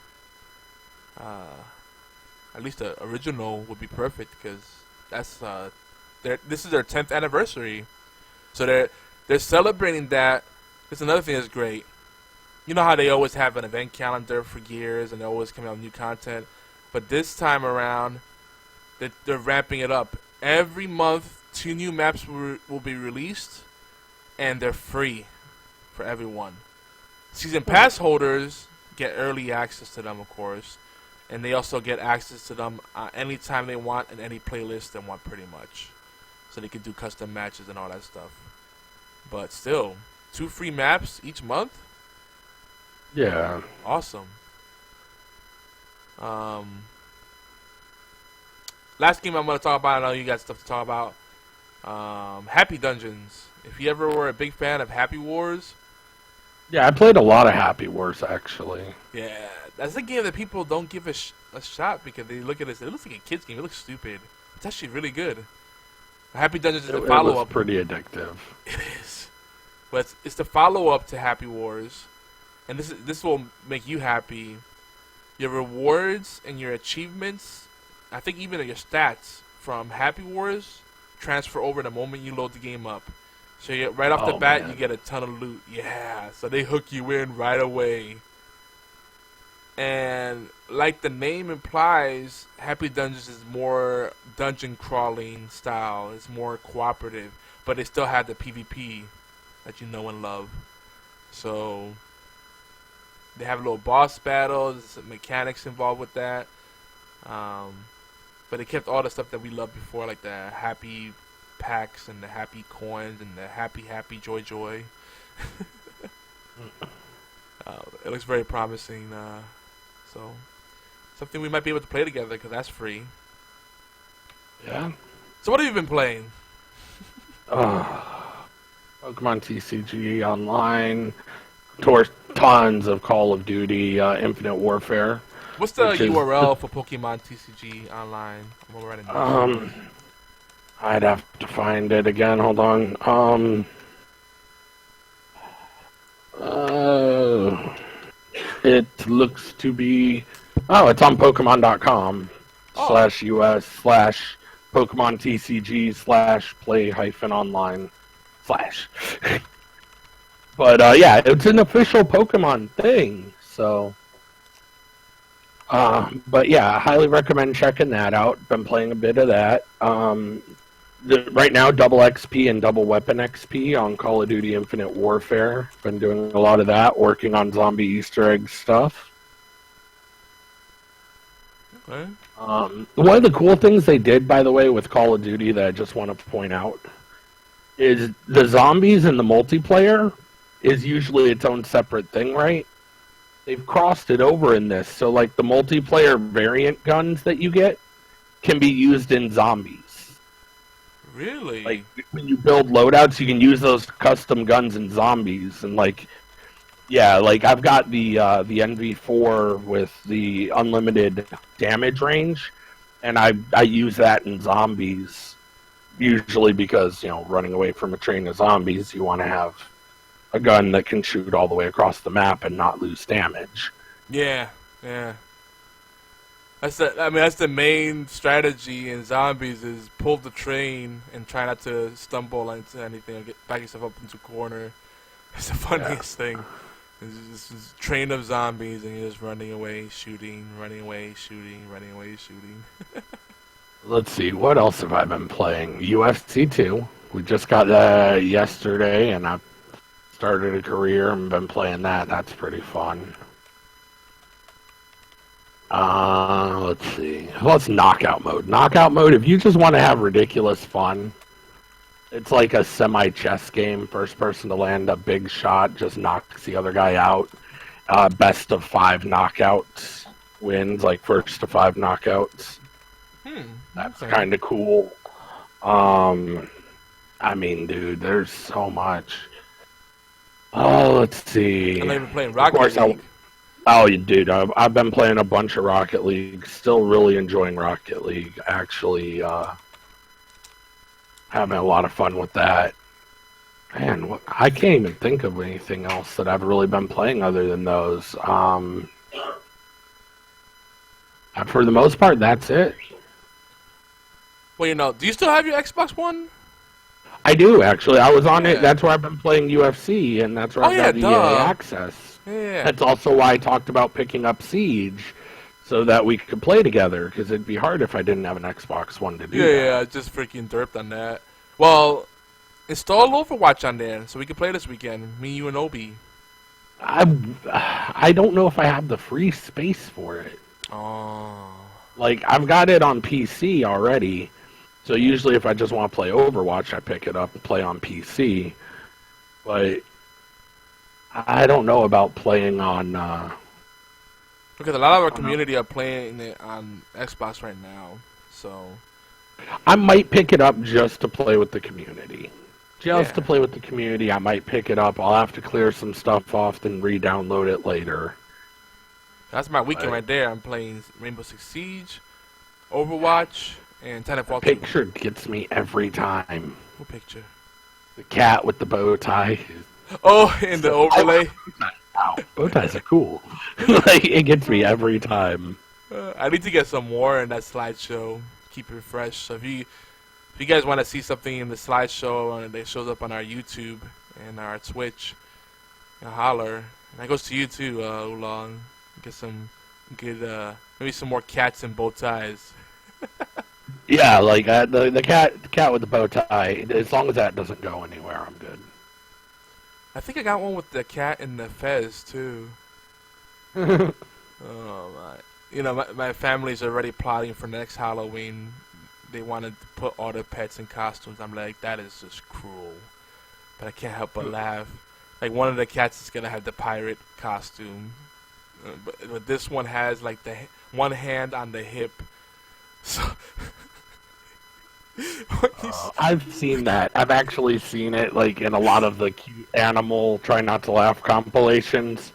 At least the original would be perfect because that's this is their 10th anniversary. So they're celebrating that. There's another thing that's great. You know how they always have an event calendar for Gears and they're always coming out with new content. But this time around, they're ramping it up. Every month, 2 new maps will be released, and they're free for everyone. Season Pass holders get early access to them, of course. And they also get access to them anytime they want in any playlist they want, pretty much. So they can do custom matches and all that stuff. But still, 2 free maps each month? Yeah. Awesome. Last game I'm going to talk about, I know you got stuff to talk about. Happy Dungeons. If you ever were a big fan of Happy Wars. Yeah, I played a lot of Happy Wars, actually. Yeah, that's a game that people don't give a shot because they look at it and say, it looks like a kid's game. It looks stupid. It's actually really good. Happy Dungeons is the follow-up. It was pretty addictive. It is. But it's the follow-up to Happy Wars. And this will make you happy. Your rewards and your achievements, I think even your stats from Happy Wars transfer over the moment you load the game up. So you get, right off the bat, you get a ton of loot. Yeah, so they hook you in right away. And like the name implies, Happy Dungeons is more dungeon crawling style. It's more cooperative, but they still have the PvP that you know and love. So they have little boss battles, some mechanics involved with that. But they kept all the stuff that we loved before, like the happy packs and the happy coins and the happy joy. It looks very promising. So something we might be able to play together because that's free. Yeah. So what have you been playing? Pokemon TCG Online, tons of Call of Duty, Infinite Warfare. What's the URL for Pokemon TCG Online? I'm gonna write it down. I'd have to find it again. Hold on. It looks to be. Oh, it's on Pokemon.com /US /Pokemon TCG /play-online/. But yeah, it's an official Pokemon thing. So But yeah, I highly recommend checking that out. Been playing a bit of that. Right now, double XP and double weapon XP on Call of Duty Infinite Warfare. Been doing a lot of that, working on zombie Easter egg stuff. Okay. One of the cool things they did, by the way, with Call of Duty that I just want to point out is the zombies in the multiplayer is usually its own separate thing, right? They've crossed it over in this, so like the multiplayer variant guns that you get can be used in zombies. Really? Like when you build loadouts, you can use those custom guns in zombies, and like, yeah, like I've got the NV4 with the unlimited damage range, and I use that in zombies usually because, you know, running away from a train of zombies, you want to have a gun that can shoot all the way across the map and not lose damage. Yeah, yeah. That's the main strategy in zombies is pull the train and try not to stumble into anything or back yourself up into a corner. It's the funniest thing. It's this train of zombies and you're just running away, shooting, running away, shooting, running away, shooting. Let's see, what else have I been playing? UFC 2. We just got that yesterday, and I've started a career and been playing that. That's pretty fun. Let's see. What's Knockout Mode? Knockout Mode, if you just want to have ridiculous fun, it's like a semi-chess game. First person to land a big shot just knocks the other guy out. Best of 5 knockouts wins, like first to 5 knockouts. That's kind of cool. I mean, dude, there's so much. Oh, let's see. I'm not even playing Rocket League. Oh, dude, I've been playing a bunch of Rocket League. Still really enjoying Rocket League. Actually, having a lot of fun with that. Man, I can't even think of anything else that I've really been playing other than those. For the most part, that's it. Well, you know, do you still have your Xbox One? I do, actually. I was on it. That's where I've been playing UFC, and that's where I got EA access. Yeah. That's also why I talked about picking up Siege, so that we could play together, because it'd be hard if I didn't have an Xbox One to do that. Yeah, I just freaking derped on that. Well, install Overwatch on there, so we can play this weekend. Me, you, and Obi. I don't know if I have the free space for it. Oh. Like, I've got it on PC already. So usually if I just want to play Overwatch, I pick it up and play on PC. But I don't know about playing on... Because a lot of our community are playing it on Xbox right now, so... I might pick it up just to play with the community. To play with the community, I might pick it up. I'll have to clear some stuff off, then re-download it later. That's my weekend right there. I'm playing Rainbow Six Siege, Overwatch... and Titanfall 2. Picture gets me every time. What picture? The cat with the bow tie. Oh, and the overlay. Wow, bow ties are cool. Like, it gets me every time. I need to get some more in that slideshow. Keep it fresh. So if you guys want to see something in the slideshow and it shows up on our YouTube and our Twitch, holler. And that goes to you too, Oolong. Get some good, maybe some more cats and bow ties. Yeah, like the cat with the bow tie. As long as that doesn't go anywhere, I'm good. I think I got one with the cat and the fez too. Oh my! You know, my family's already plotting for next Halloween. They wanted to put all the pets in costumes. I'm like, that is just cruel. But I can't help but laugh. Like one of the cats is gonna have the pirate costume, but this one has like the one hand on the hip. So I've seen that. I've actually seen it, like, in a lot of the cute animal Try Not to Laugh compilations.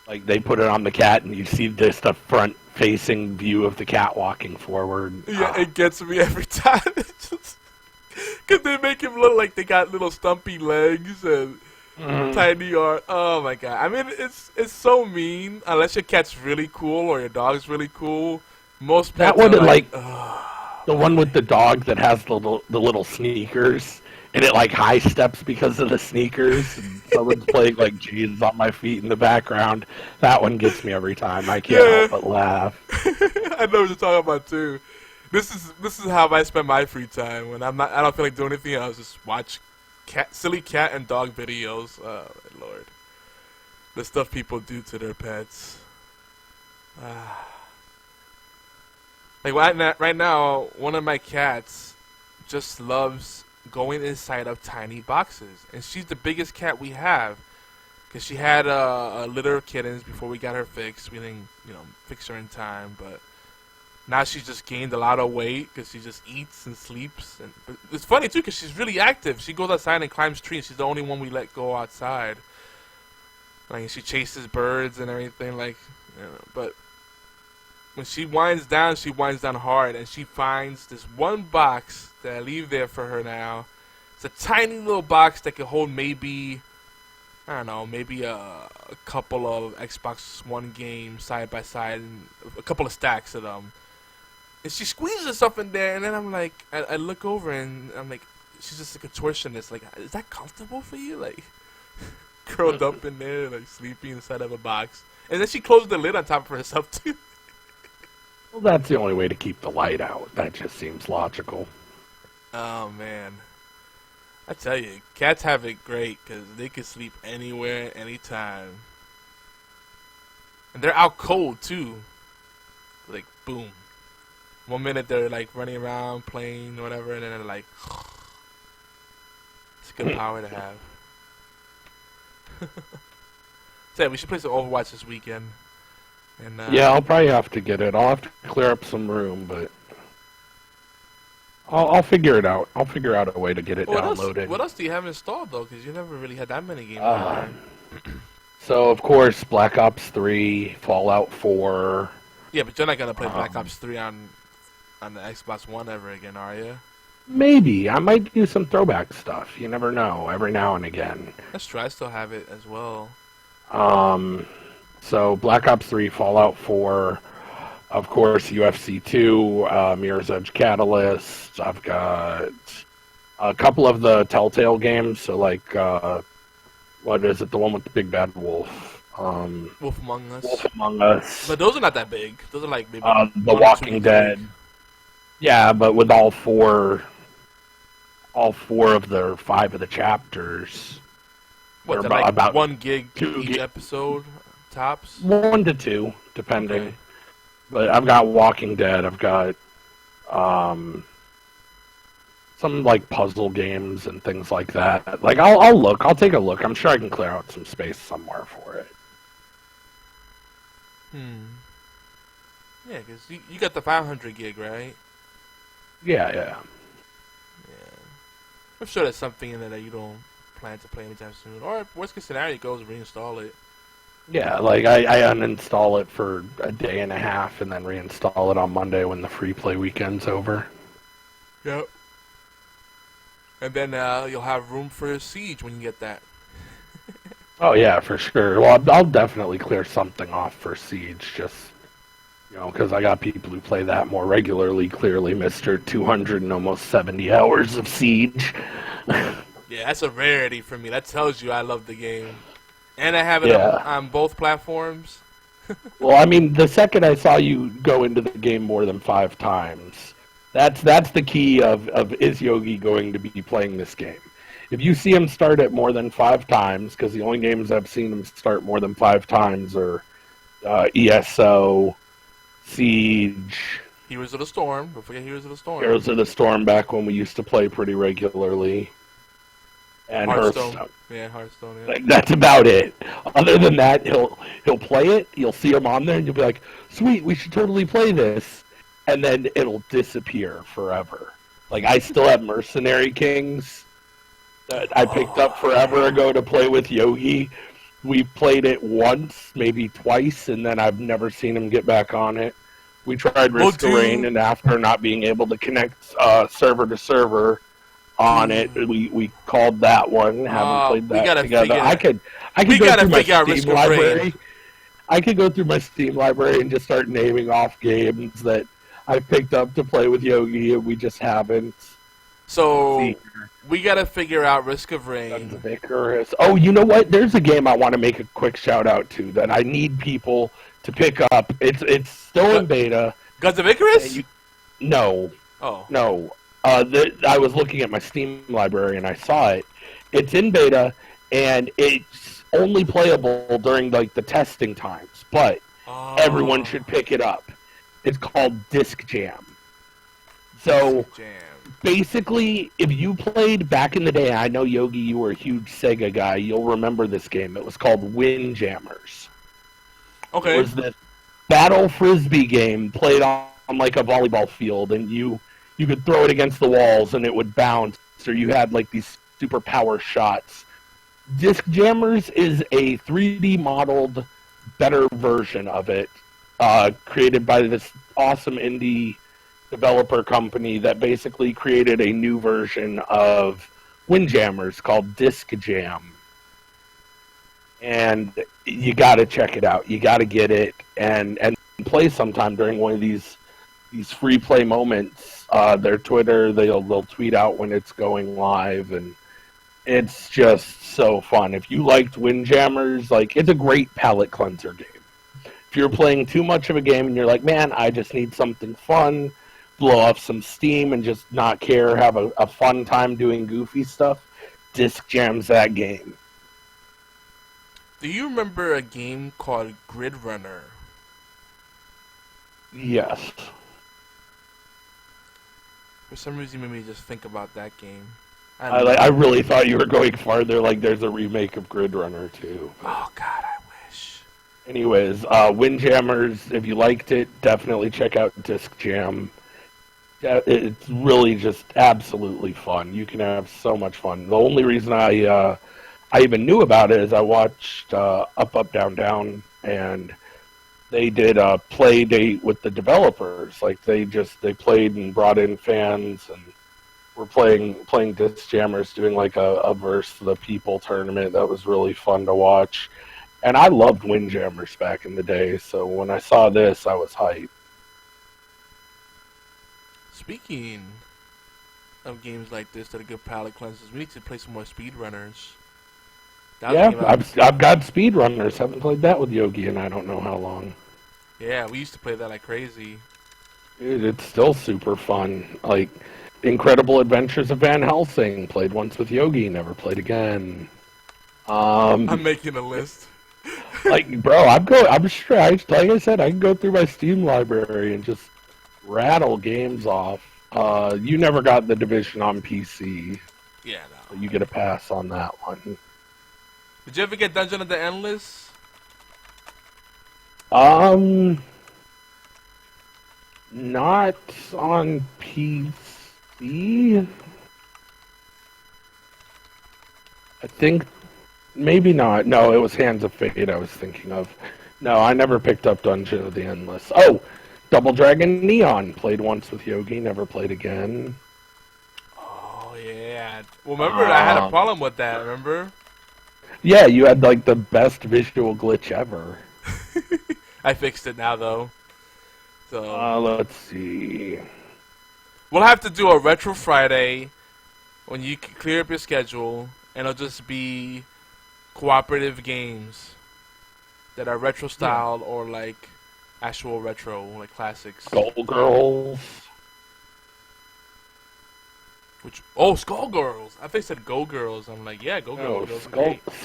Like, they put it on the cat, and you see just a front-facing view of the cat walking forward. Yeah, it gets me every time. Because they make him look like they got little stumpy legs and tiny arms. Oh, my God. I mean, it's so mean. Unless your cat's really cool or your dog's really cool. Most pets that one, are like the one with the dog that has the little sneakers, and it like high steps because of the sneakers. And someone's playing like Jesus on my feet in the background. That one gets me every time. I can't help but laugh. I know what you're talking about too. This is how I spend my free time when I don't feel like doing anything else. Just watch silly cat and dog videos. Oh my Lord, the stuff people do to their pets. Like right now, one of my cats just loves going inside of tiny boxes, and she's the biggest cat we have, because she had a litter of kittens before we got her fixed. We didn't, fix her in time, but now she's just gained a lot of weight because she just eats and sleeps. And it's funny too, because she's really active. She goes outside and climbs trees. She's the only one we let go outside. Like, she chases birds and everything, but when she winds down hard, and she finds this one box that I leave there for her now. It's a tiny little box that could hold maybe a couple of Xbox One games side by side, and a couple of stacks of them. And she squeezes stuff in there, and then I'm like, I look over, and I'm like, she's just a contortionist. Like, is that comfortable for you? Like, curled up in there, like, sleeping inside of a box. And then she closed the lid on top of herself, too. Well, that's the only way to keep the light out. That just seems logical. Oh, man. I tell you, cats have it great because they can sleep anywhere, anytime. And they're out cold, too. Like, boom. 1 minute they're, like, running around, playing, whatever, and then they're like... It's a good power to have. So, we should play some Overwatch this weekend. And, yeah, I'll probably have to get it. I'll have to clear up some room, but... I'll figure it out. I'll figure out a way to get it downloaded. What else do you have installed, though? Because you never really had that many games. So, of course, Black Ops 3, Fallout 4. Yeah, but you're not going to play Black Ops 3 on the Xbox One ever again, are you? Maybe. I might do some throwback stuff. You never know. Every now and again. That's true. I still have it as well. So, Black Ops 3, Fallout 4... Of course, UFC 2, Mirror's Edge Catalyst. I've got a couple of the Telltale games. So, like, what is it? The one with the big bad wolf. Wolf Among Us. Wolf Among Us. But those are not that big. Those are like maybe The Walking Dead. Yeah, but with all four of the 5 of the chapters. What, they're like about 1 gig each episode, tops? 1 to 2, depending. Okay. But I've got Walking Dead. I've got some like puzzle games and things like that. Like I'll look. I'll take a look. I'm sure I can clear out some space somewhere for it. Yeah, because you got the 500 gig, right? Yeah. I'm sure there's something in there that you don't plan to play anytime soon. Or worst case scenario, goes reinstall it. Yeah, like I uninstall it for a day and a half and then reinstall it on Monday when the free play weekend's over. Yep. And then you'll have room for Siege when you get that. Oh yeah, for sure. Well, I'll definitely clear something off for Siege, just because I got people who play that more regularly. Clearly, Mr. 200 and almost 70 hours of Siege. Yeah, that's a rarity for me. That tells you I love the game. And I have it on both platforms. Well, I mean, the second I saw you go into the game more than 5 times, that's the key of is Yogi going to be playing this game. If you see him start it more than 5 times, because the only games I've seen him start more than 5 times are ESO, Siege. Heroes of the Storm. Don't forget Heroes of the Storm. Heroes of the Storm back when we used to play pretty regularly. And Hearthstone. Yeah, Hearthstone. Yeah. Like, that's about it. Other than that, he'll play it. You'll see him on there, and you'll be like, "Sweet, we should totally play this." And then it'll disappear forever. Like, I still have Mercenary Kings that I picked up forever ago to play with Yogi. We played it once, maybe twice, and then I've never seen him get back on it. We tried Risk of Rain, and after not being able to connect server to server on it, we called that one. Haven't played that together. I could go through my Steam library. I could go through my Steam library and just start naming off games that I picked up to play with Yogi, and we just haven't. So We gotta figure out Risk of Rain. Sons of Icarus. Oh, you know what? There's a game I want to make a quick shout out to that I need people to pick up. It's still in beta. Guns of Icarus? No. Oh. No. I was looking at my Steam library and I saw it. It's in beta and it's only playable during like the testing times, but everyone should pick it up. It's called Disc Jam. So basically, if you played back in the day, I know Yogi, you were a huge Sega guy. You'll remember this game. It was called Windjammers. Okay. It was this battle frisbee game played on like a volleyball field, and you could throw it against the walls and it would bounce, or you had like these super power shots. Disc Jammers is a 3D modeled, better version of it, created by this awesome indie developer company that basically created a new version of Windjammers called Disc Jam. And you gotta check it out. You gotta get it and play sometime during one of these free play moments. Their Twitter, they'll tweet out when it's going live, and it's just so fun. If you liked Windjammers, like, it's a great palate cleanser game. If you're playing too much of a game and you're like, man, I just need something fun, blow off some steam and just not care, have a fun time doing goofy stuff, Disc Jam's that game. Do you remember a game called Grid Runner? Yes. For some reason, you made me just think about that game. I really thought you were going farther, like there's a remake of Grid Runner too. Oh, God, I wish. Anyways, Windjammers, if you liked it, definitely check out Disc Jam. It's really just absolutely fun. You can have so much fun. The only reason I even knew about it is I watched Up, Up, Down, Down, and they did a play date with the developers. Like they played and brought in fans, and were playing Disc Jammers, doing like a verse of the people tournament. That was really fun to watch. And I loved Windjammers back in the day, so when I saw this, I was hyped. Speaking of games like this that are good palate cleansers, we need to play some more speedrunners. Yeah, I've got speedrunners. Haven't played that with Yogi in I don't know how long. Yeah, we used to play that like crazy. Dude, it's still super fun. Like Incredible Adventures of Van Helsing. Played once with Yogi, never played again. I'm making a list. Like, bro, I'm stretched. Like I said, I can go through my Steam library and just rattle games off. You never got The Division on PC. Yeah, no. So you get a pass on that one. Did you ever get Dungeon of the Endless? Not on PC. I think maybe not. No, it was Hands of Fate I was thinking of. No, I never picked up Dungeon of the Endless. Oh, Double Dragon Neon. Played once with Yogi, never played again. Oh, yeah. Well, remember, I had a problem with that, remember? Yeah, you had, like, the best visual glitch ever. I fixed it now, though. So let's see. We'll have to do a Retro Friday when you can clear up your schedule, and it'll just be cooperative games that are retro style or, like, actual retro, like classics. Skullgirls. Skullgirls. I think they said Go Girls. I'm like, yeah, Go Girls.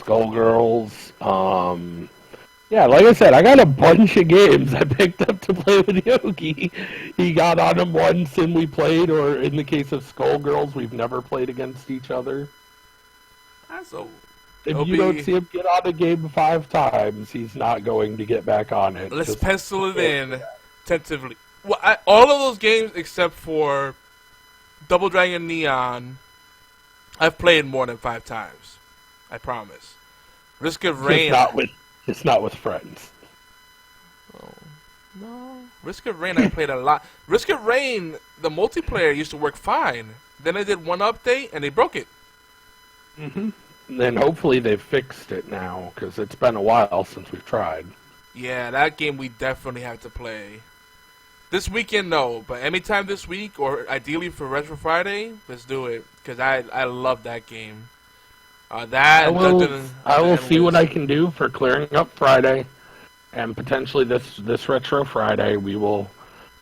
Skullgirls. Yeah, like I said, I got a bunch of games I picked up to play with Yogi. He got on them once and we played, or in the case of Skullgirls, we've never played against each other. If you don't see him get on a game 5 times, he's not going to get back on it. Let's pencil it in tentatively. Well, all of those games except for Double Dragon Neon, I've played more than 5 times. I promise. Risk of Rain. It's not with friends. Oh, no. Risk of Rain, I played a lot. Risk of Rain, the multiplayer used to work fine. Then I did one update and they broke it. Mm-hmm. And then hopefully they've fixed it now, because it's been a while since we've tried. Yeah, that game we definitely have to play. This weekend, no, but anytime this week, or ideally for Retro Friday, let's do it, because I love that game. I will see what I can do for clearing up Friday, and potentially this Retro Friday we will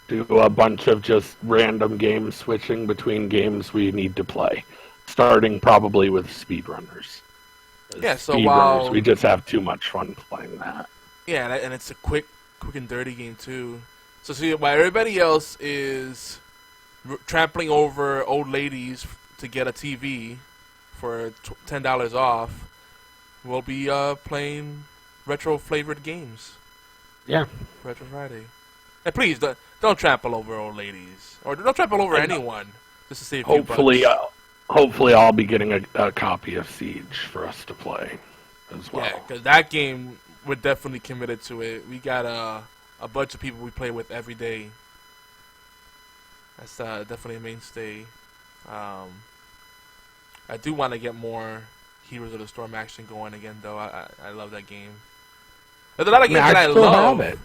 do a bunch of just random games, switching between games we need to play, starting probably with speedrunners. Yeah, so speedrunners, we just have too much fun playing that. Yeah, and it's a quick and dirty game too. So see, while everybody else is trampling over old ladies to get a TV for $10 off, we'll be playing retro-flavored games. Yeah. Retro Friday. And please, don't trample over old ladies. Or don't trample over anyone, just to save a few bucks. Hopefully I'll be getting a copy of Siege for us to play as well. Yeah, because that game, we're definitely committed to it. We got a bunch of people we play with every day. That's definitely a mainstay. I do want to get more Heroes of the Storm action going again, though. I love that game. There's a lot of games that I love. Have it.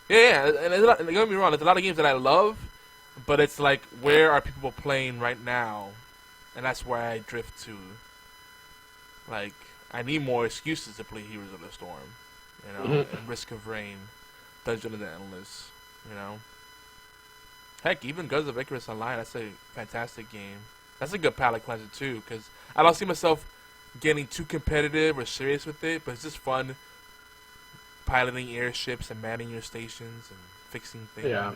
Yeah, and don't get me wrong, there's a lot of games that I love, but it's like, where are people playing right now? And that's where I drift to. Like, I need more excuses to play Heroes of the Storm. You know, and Risk of Rain, Dungeon of the Endless, you know. Heck, even Guns of Icarus Online, that's a fantastic game. That's a good palate cleanser, too, because I don't see myself getting too competitive or serious with it, but it's just fun piloting airships and manning your stations and fixing things. Yeah.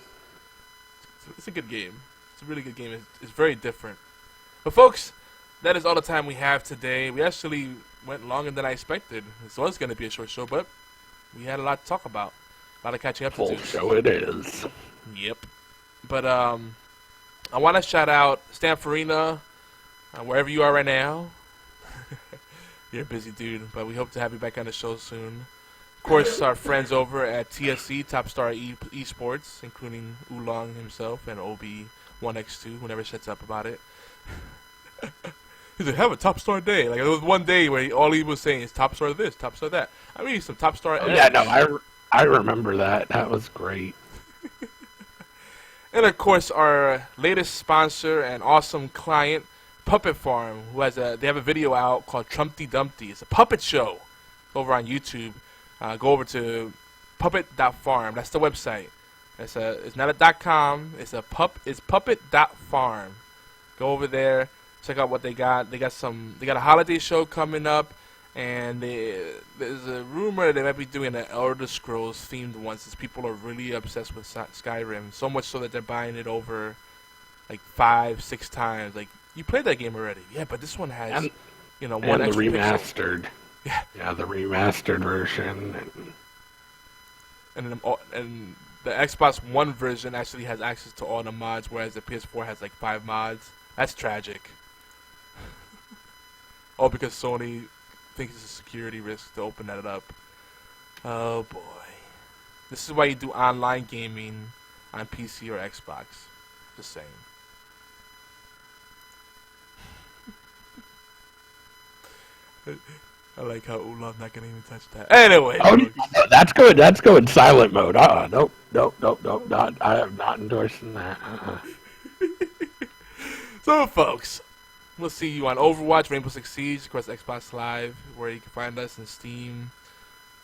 It's a good game. It's a really good game. It's very different. But, folks, that is all the time we have today. We actually went longer than I expected. This was going to be a short show, but we had a lot to talk about. A lot of catching up to do. Full show it is. Yep. But I want to shout out Stan Farina, wherever you are right now. You're a busy dude, but we hope to have you back on the show soon. Of course, our friends over at TSC, Top Star Esports, including Oolong himself and OB1X2, who never shuts up about it. He said, have a Top Star day. Like, there was one day where all he was saying is Top Star this, Top Star that. I mean, some Top Star Edge. Yeah, no, I remember that. That was great. And, of course, our latest sponsor and awesome client, Puppet Farm, who has they have a video out called Trumpty Dumpty. It's a puppet show over on YouTube. Go over to puppet.farm. That's the website. It's not a .com. It's puppet.farm. Go over there, check out what they got. They got a holiday show coming up, and there's a rumor they might be doing an Elder Scrolls themed one, since people are really obsessed with Skyrim. So much so that they're buying it over like 5-6 times. Like, you played that game already, yeah, but this one has one extra the remastered. Pixel. Yeah, the remastered version. And the Xbox One version actually has access to all the mods, whereas the PS4 has like 5 mods. That's tragic. All because Sony thinks it's a security risk to open that up. Oh boy. This is why you do online gaming on PC or Xbox. Just saying. I like how Oolong's not gonna even touch that. Anyway. Oh, that's good. That's good. Silent mode. Nope. Not. I am not endorsing that. So, folks, we'll see you on Overwatch, Rainbow Six Siege, across Xbox Live, where you can find us in Steam.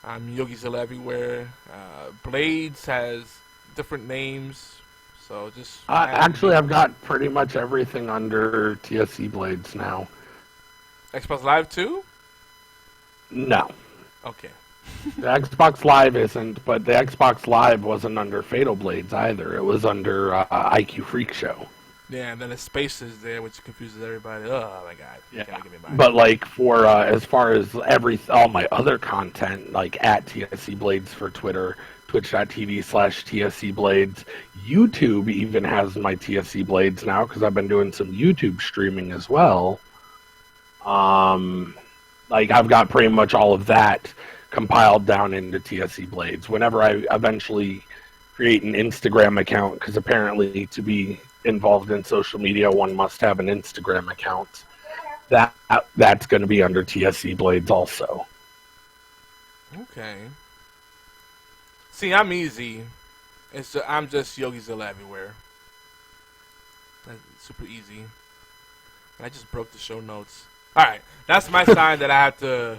Yogizilla everywhere. Blades has different names, so just... actually, I've got pretty much everything under TSC Blades now. Xbox Live too? No. Okay. The Xbox Live isn't, but the Xbox Live wasn't under Fatal Blades either. It was under IQ Freak Show. Yeah, and then the spaces there, which confuses everybody. Oh my god! Yeah. But like for as far as all my other content, like at TSC Blades for Twitter, twitch.tv/TSC Blades, YouTube even has my TSC Blades now because I've been doing some YouTube streaming as well. Like I've got pretty much all of that compiled down into TSC Blades. Whenever I eventually create an Instagram account, because apparently to be involved in social media, one must have an Instagram account. That's going to be under TSC Blades also. Okay. See, I'm easy. I'm just YogiZilla everywhere. That's super easy. And I just broke the show notes. Alright, that's my sign that I have to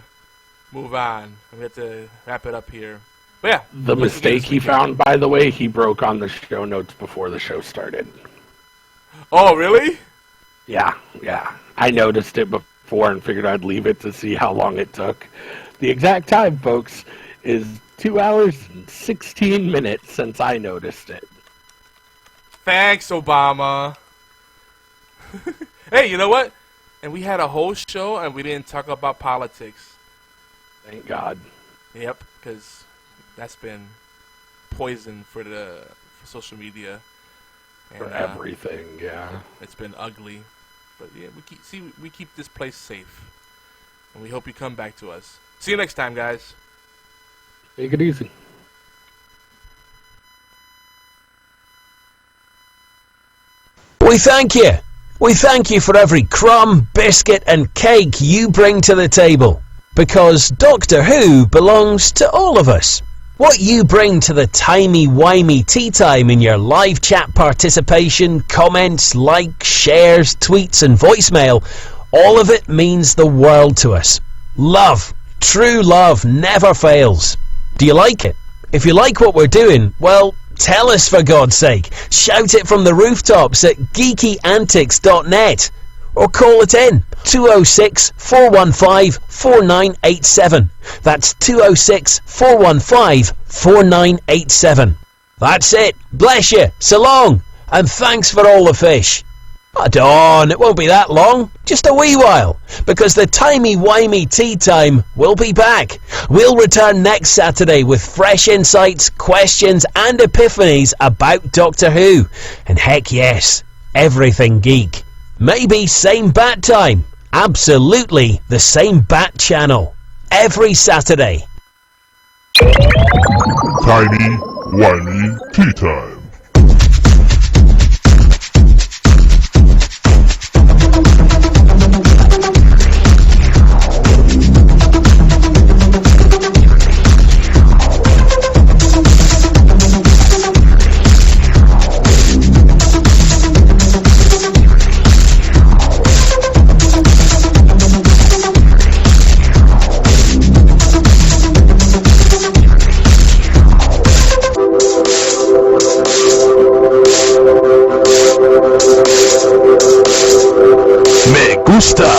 move on. We have to wrap it up here. But yeah. The mistake he found, by the way, he broke on the show notes before the show started. Oh, really? Yeah. I noticed it before and figured I'd leave it to see how long it took. The exact time, folks, is 2 hours and 16 minutes since I noticed it. Thanks, Obama. Hey, you know what? And we had a whole show and we didn't talk about politics. Thank God. Yep, because that's been poison for social media. And, For everything, yeah. It's been ugly. But yeah, we keep this place safe. And we hope you come back to us. See you next time, guys. Take it easy. We thank you. We thank you for every crumb, biscuit and cake you bring to the table. Because Doctor Who belongs to all of us. What you bring to the timey-wimey tea time in your live chat participation, comments, likes, shares, tweets and voicemail, all of it means the world to us. Love, true love never fails. Do you like it? If you like what we're doing, well, tell us for God's sake. Shout it from the rooftops at geekyantics.net. Or call it in, 206-415-4987. That's 206-415-4987. That's it. Bless you. So long. And thanks for all the fish. Hold on, it won't be that long. Just a wee while. Because the timey-wimey tea time will be back. We'll return next Saturday with fresh insights, questions and epiphanies about Doctor Who. And heck yes, everything geek. Maybe same bat time. Absolutely the same bat channel. Every Saturday. Tiny, whiny tea time. Me gusta.